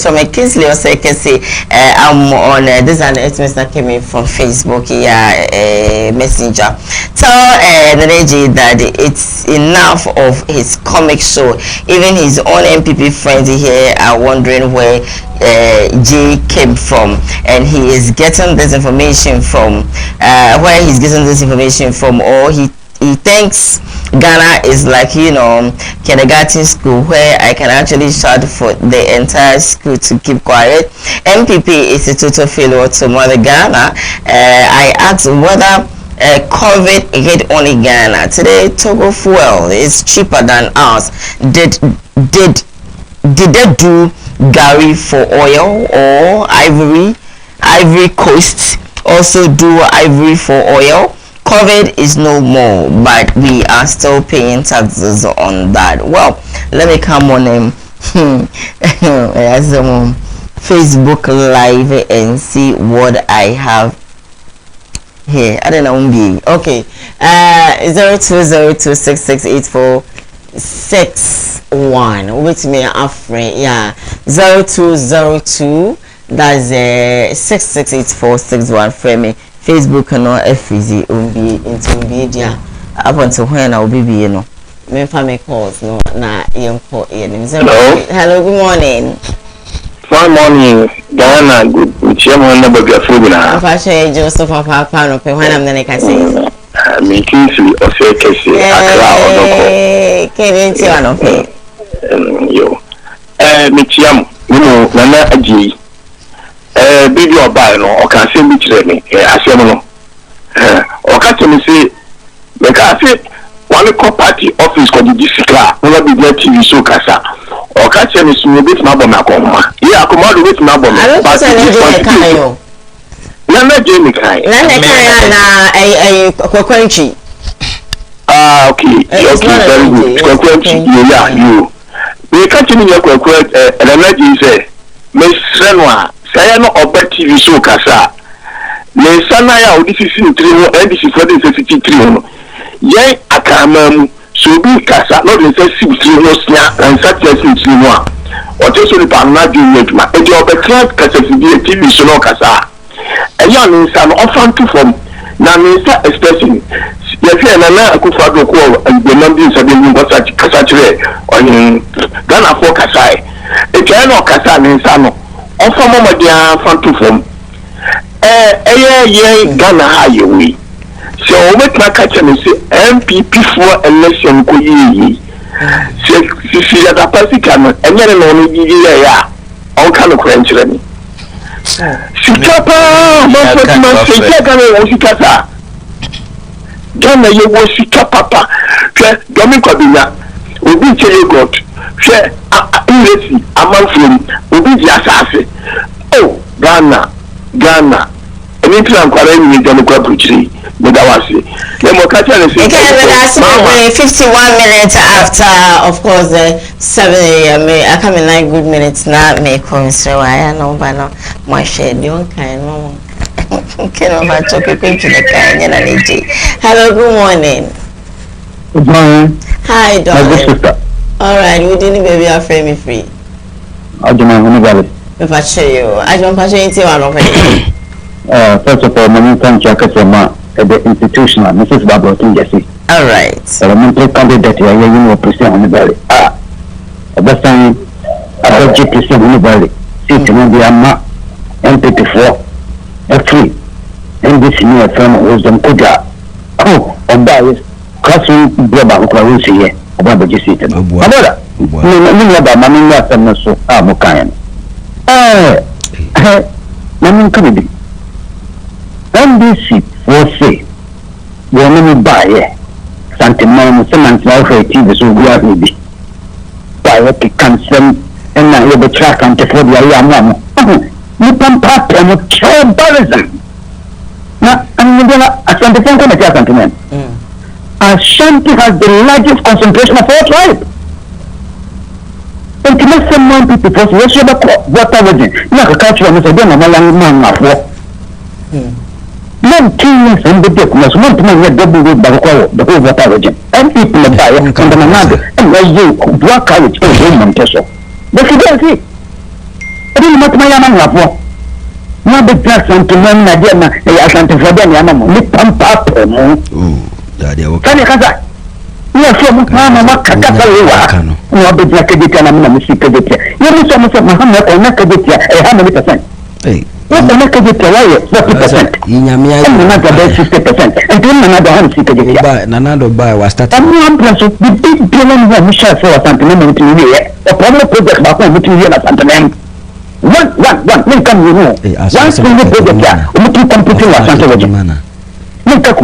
from a Kingsley Osekese. I'm on this and SMS that came in from Facebook. Messenger. Tell Neneji that it's enough of his comic show. Even his own MPP friends here are wondering where J came from, and he is getting this information from where he's getting this information from, or he thinks Ghana is like kindergarten school where I can actually shout for the entire school to keep quiet. MPP is a total failure to Mother Ghana. I asked whether COVID hit only Ghana. Today Togo fuel is cheaper than ours. Did they do Gary for oil, or Ivory Coast also do ivory for oil? COVID is no more, but we are still paying taxes on that. Well, let me come on Facebook Live and see what I have here. I don't know. Okay, 0202668461 with me afraid. Yeah, 0202 that's 668461 for me. Facebook no FZ into media up until when I'll be me family calls no na hello, good morning. Fine morning, Ghana. Good chairman number of food now. If I say Joseph Papa no when I'm the next say. Me Kingsley Osekese Accra Odoko. Can you no pay? Yo. Me chiam, Nana Aji. Baby or buy no, or can say me training. Asem no. Or catch me say, make I say one party office called the District. No be the TV show kasa. Or catch me so bit na boma koma. Yeah, akoma do bit na boma. But you Nana Jane kai. Nana kai na Kokwenchi. Okay. Okay, very good. Kokwenchi, yeah, you. We catch me your Kokwenchi. Nana Jane say, Miss Senwa. Saya no oba TV show kasa. Le sana ya odisi sin trimo ndc for the city trimo. Yen akamamu so bi kasa no le say sim trimo sia and success trimo a. O te so ni pa na di eduma. E di oba kasa di TV show no kasa. Eya no nsa no ofan to from na nsa expressing. Ye fi na akufa do ko the number sabi ni kasa kire on Ghana for kasa. E try no kasa nsa no. Offer mama dia fantu from Ghana highway. So we can catch and say MPP for election ko yi. Se da pasika no enye no no yi ya. On kan ko enchire ni. Sikapa ma se Ghana wo sikasa. Ghana ye wo sikapa. Hwe domi kwabinya. Obi chele God. Hwe Iresi, Amanfum, Obi Asase. Oh, Ghana, need to inquire in the Quapuchi. But I was it. Then more catch and say, 51 minutes after, of course, 7 a.m. I come in 9 good minutes now. May come so I know by now. My share, don't kind of. Hello, good morning. Good morning. Hi, doctor. All right, we didn't baby our frame free. I don't know if I show you. I don't pass you into one of it. First of all, my name is Jackson. The institutional, Mrs. Barbara Jesse. All right. Elementary candidate, you know, present on the belly. At that time, I got GPC on the belly. See, to know the AMA, MP4, F3, and this new firm was them Kuja. Oh, and that is classroom global currency here. About the GC. About no, about Mamma and so, Mokayan. Mamma Kennedy. NBC will say, "We're not buy it. Santimon, someone's now for a TV, so we are maybe. Buy what it can send, and I will track on the phone. You can pass on a child tourism. Now, I'm going to send the phone to the sentiment. Ashanti has the largest concentration of all tribes. And to make some people for water wedding, like a culture of a man of war. Men 2 years and the business, one to make double with the whole water region. And people buy and the another, and was you black college or woman person. But you don't see. I didn't want my young of war. Not the person to learn Nadiana, I can't for them, Yamam, Lip Pump up. Can you have yes, Mamma Kakaka, no, but Nakadita and Mississippi. You know, some of Muhammad or Nakadita, 100%. What the Nakadita, 40%. Another 60%. And then another 160%. Nanado buy was started. And one person, the big billion of Michelle for Santanem to you, a problem project about 1 million at Santanem. One, come you know. One single project, looking computing at Santanem. Look at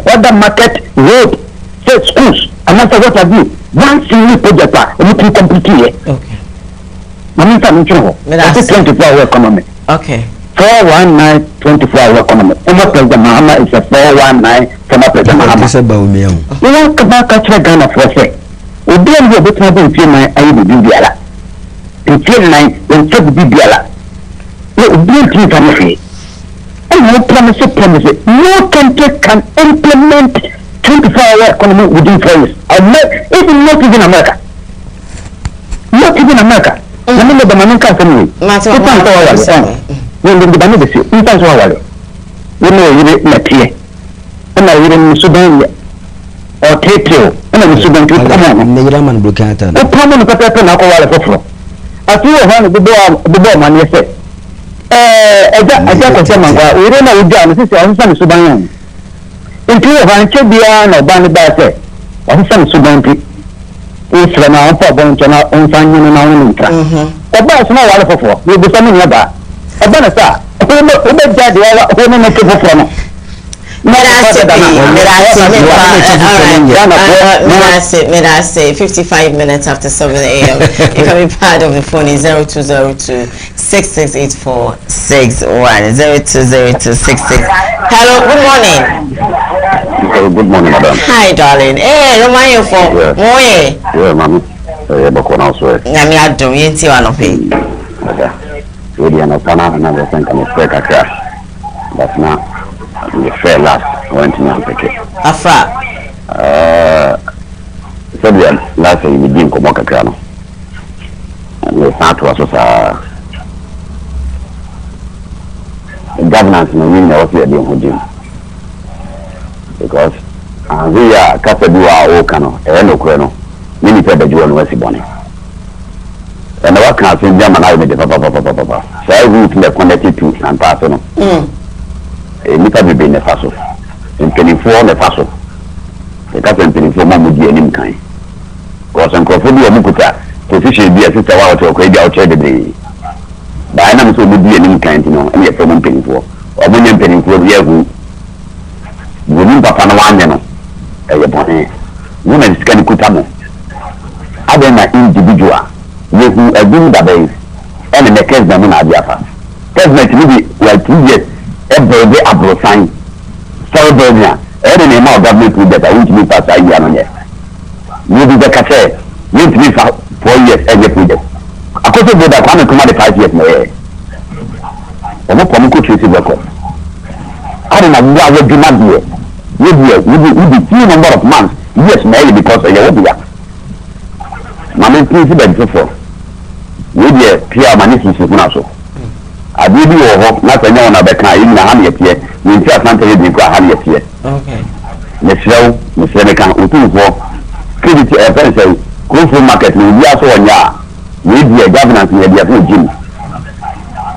other market, road, state schools, and after what I do, one single project, looking completely. Okay. That's 24-hour economy. Okay. 419 24-hour economy. Former President Mahama is a 419 former President Mahama. You want to back at Ghana for say, we don't know what happened in my IBBL. In 9 when Bibiala. We don't think and no promise. No country can implement 24-hour economy within 4 years. Even not even America. Not even America. I mean, the man can't tell me. When the banner is in Tanzania, you know, you didn't here. And I didn't Sudan or Tetrio, and I'm Sudan to come on. The Raman Bucata. The common pepper and alcohol. I feel one the bomb man, yes, sir. I got someone, we don't know John, this is on Sudan. In 2 of Anchebia or Banny Bassett, on some Sudan people. Is from our problem on finding an ornament. About no water for you'll be coming about. A benefit. Who made that the woman make it from? May I say 55 minutes after 7 a.m. You can be part of the phone is 0202 6684 61 0202 66. Hello, good morning. Good morning, madam. Hi, darling. Hey, no mind you for Moye. Yeah, mommy. Bokona swear. Nyami adom yenti wa no pe. Okay. We dey no pana na the center of Kakra. That's now the fair last went to Nampeke. Afra. So the last we begin ko Kakra no. And we start to also governance no we know what we are doing. Because we are Casadua or Cano, no Creno, many people do on West Bonnie. And the work has in German, I made the papa. So I will connected to and personal. A little bit in the Faso. In penny for the Faso. The captain penny for Mamma be any kind. Because I'm Crawfordia Mukuta, position be a sister out of Craig outside the day. But I am so would be any kind, you know, and yet from penny for. Or when penny for the air. Women papa no one no e bone women scan kutamo ade na individual we who a do that is and the case na na dia fa government maybe like 2 years every day abro sign so building any name of government project I want to be pass I year on yet you be the cafe need to be 4 years every project akoso go that come come the 5 years no eh omo come ko trace record I don't know what do not do you be few number of months yes maybe because you will be ya mama principal before we dey pia mani sisi kuna so adibi wo ho na sanya ona be kan yin na ha ne pie we nti asante dey kwa ha ne pie okay ne srew kan otunfo credit e pen say Koowaa market we dia so onya we dey governance we dey for gym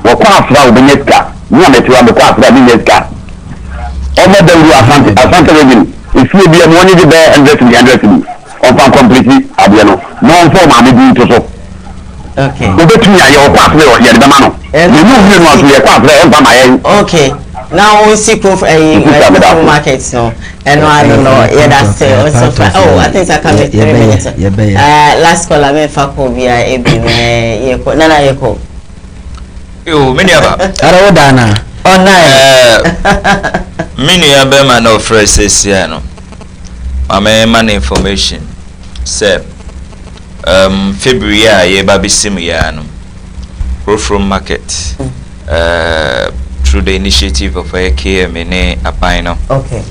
wo kwa afra wo benyeska ni ametua be kwa afra benyeska omo da ru asante regin if you be money the be 100 on fan completely abia no for ma me di to so okay obetumi aye o kwa afra o ye de ma no you know no ye kwa afra o ba ma ye okay now we see Koowaa market no and I don't know yeah that's also oh I think I can make 3 minutes last call I for Koowaa ebi me ye ko nana ye ko yo many aba ara odana many aba man of phrases here no man information say February ye ba bisim ya no Koowaa market through the initiative of KM apan no okay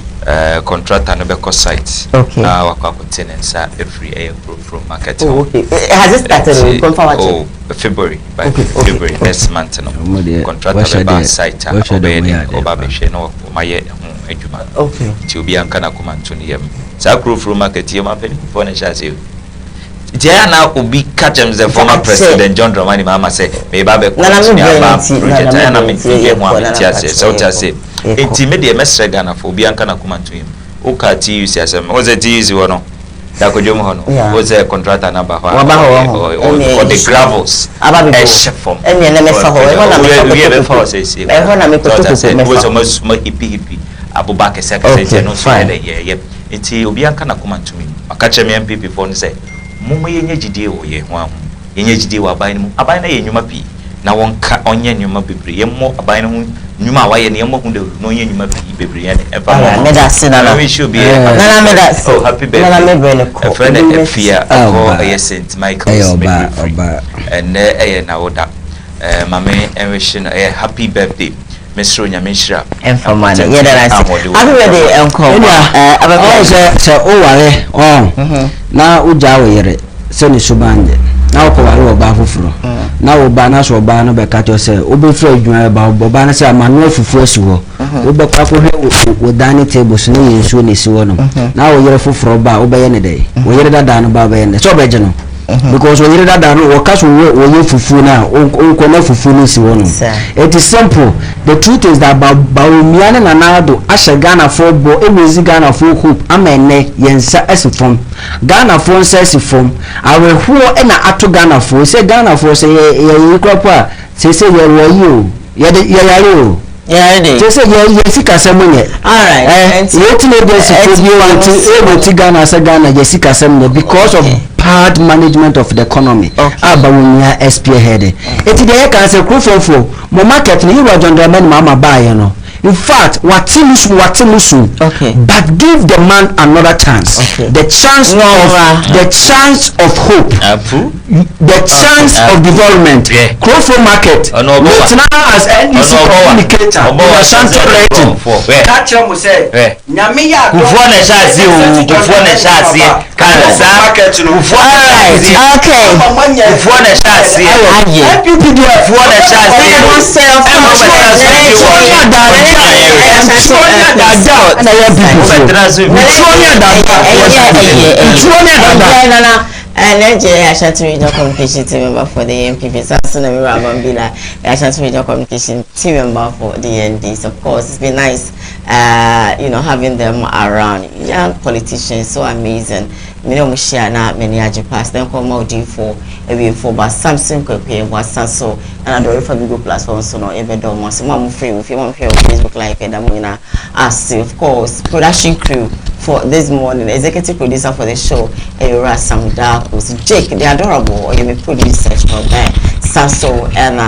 contractor no be co site okay na wakwa continents every Koowaa market okay has it started confirm oh February by February next month no contractor be site oba be hwe no maye adwuma okay ti obi anka na kuma ntoni yam sa Koowaa market yam apani for na chase Jaya na obi catch the former president John Dramani Mahama say me ba be continue about project na me be ho ametiase so tiase enti me de mesre Ghana for obi anka na kuma ntoni o ka ti use asem o ze ti use wono da ko jom ho no o ze contractor na ba for the gravels e chefom eni na me fa ho e ho na me fa say e ho na me ko to me fa mo hippie abubakar secretary no so ye enti obi anka na kuma ntoni akache me MPP for no say mumu yenye jidie wo ye ho ahu yenye jidie wa aban mu aban na ye nyuma pi na wonka onye nyuma bebre ye mo aban hu nyuma wa ye ne mo hu de no nye nyuma pi bebre ye e fa me da se na we should be na me da oh happy birthday na me be ne ko friend efia ko ye St Michael's oba and na oda mame enwish no happy birthday Mr. Nyamishra informal ye da say happy birthday enko se o ware na uja wo yere se ni subanje na ko ware oba foforo na oba na so oba no be ka to se obi fira adwuma ba oba na se amanu afufu asi ho oba kwa ko he dining table so ne yensu ne si wo no na wo yere foforo ba oba ye ne dai wo yere dada no ba ye ne so beje no because when you that no wakaso wo fufu na onko na fufu no si wono it is simple the truth is that bawumia na nado ashe Ghana for bo emezi Ghana for hope amene yensa asifom Ghana for nsa asifom awehuo e na ato Ghana for say Ghana for say ye kropa say ye wo yi o ye yare o just say yes kasemunye all right what no dey suppose you Ghana say Ghana yes kasemunye because of bad management of the economy abawunya spearhead it dey can say Koowaa mo market ni you John Dramani Mahama buy no in fact watimusu but give the man another chance the chance of hope the chance of development Koowaa market now as NDC communicator Ashanti rating catch him say nyame ya Koowaa na shazi Koowaa na shazi kansa market no Koowaa na shazi Koowaa na shazi Koowaa na Ashanti Regional Communication Team member for the MPP. Ashanti Regional Communication Team member for the NDs. Of course, it's been nice, having them around. Young politicians, so amazing. Many share na many aji pass. Then come out for every for but Samsung Koowaa was so and I do for Google platform so no even do more. So mom free if you want Facebook Live and I'm ask of course production crew for this morning, executive producer for the show, Sam Darkos, Jake, the adorable, or you may produce search for that, Sasso, and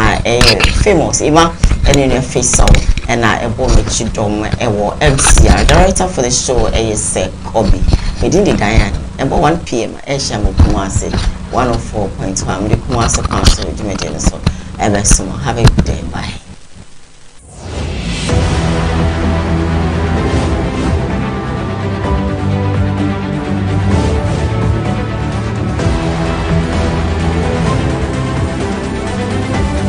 famous, even and in your face so and I bought me chidom MCR director for the show Kobe within the Diane about 1 p.m. Esham Kumasi 104.1 the Kumasi Council so have a good day. Bye.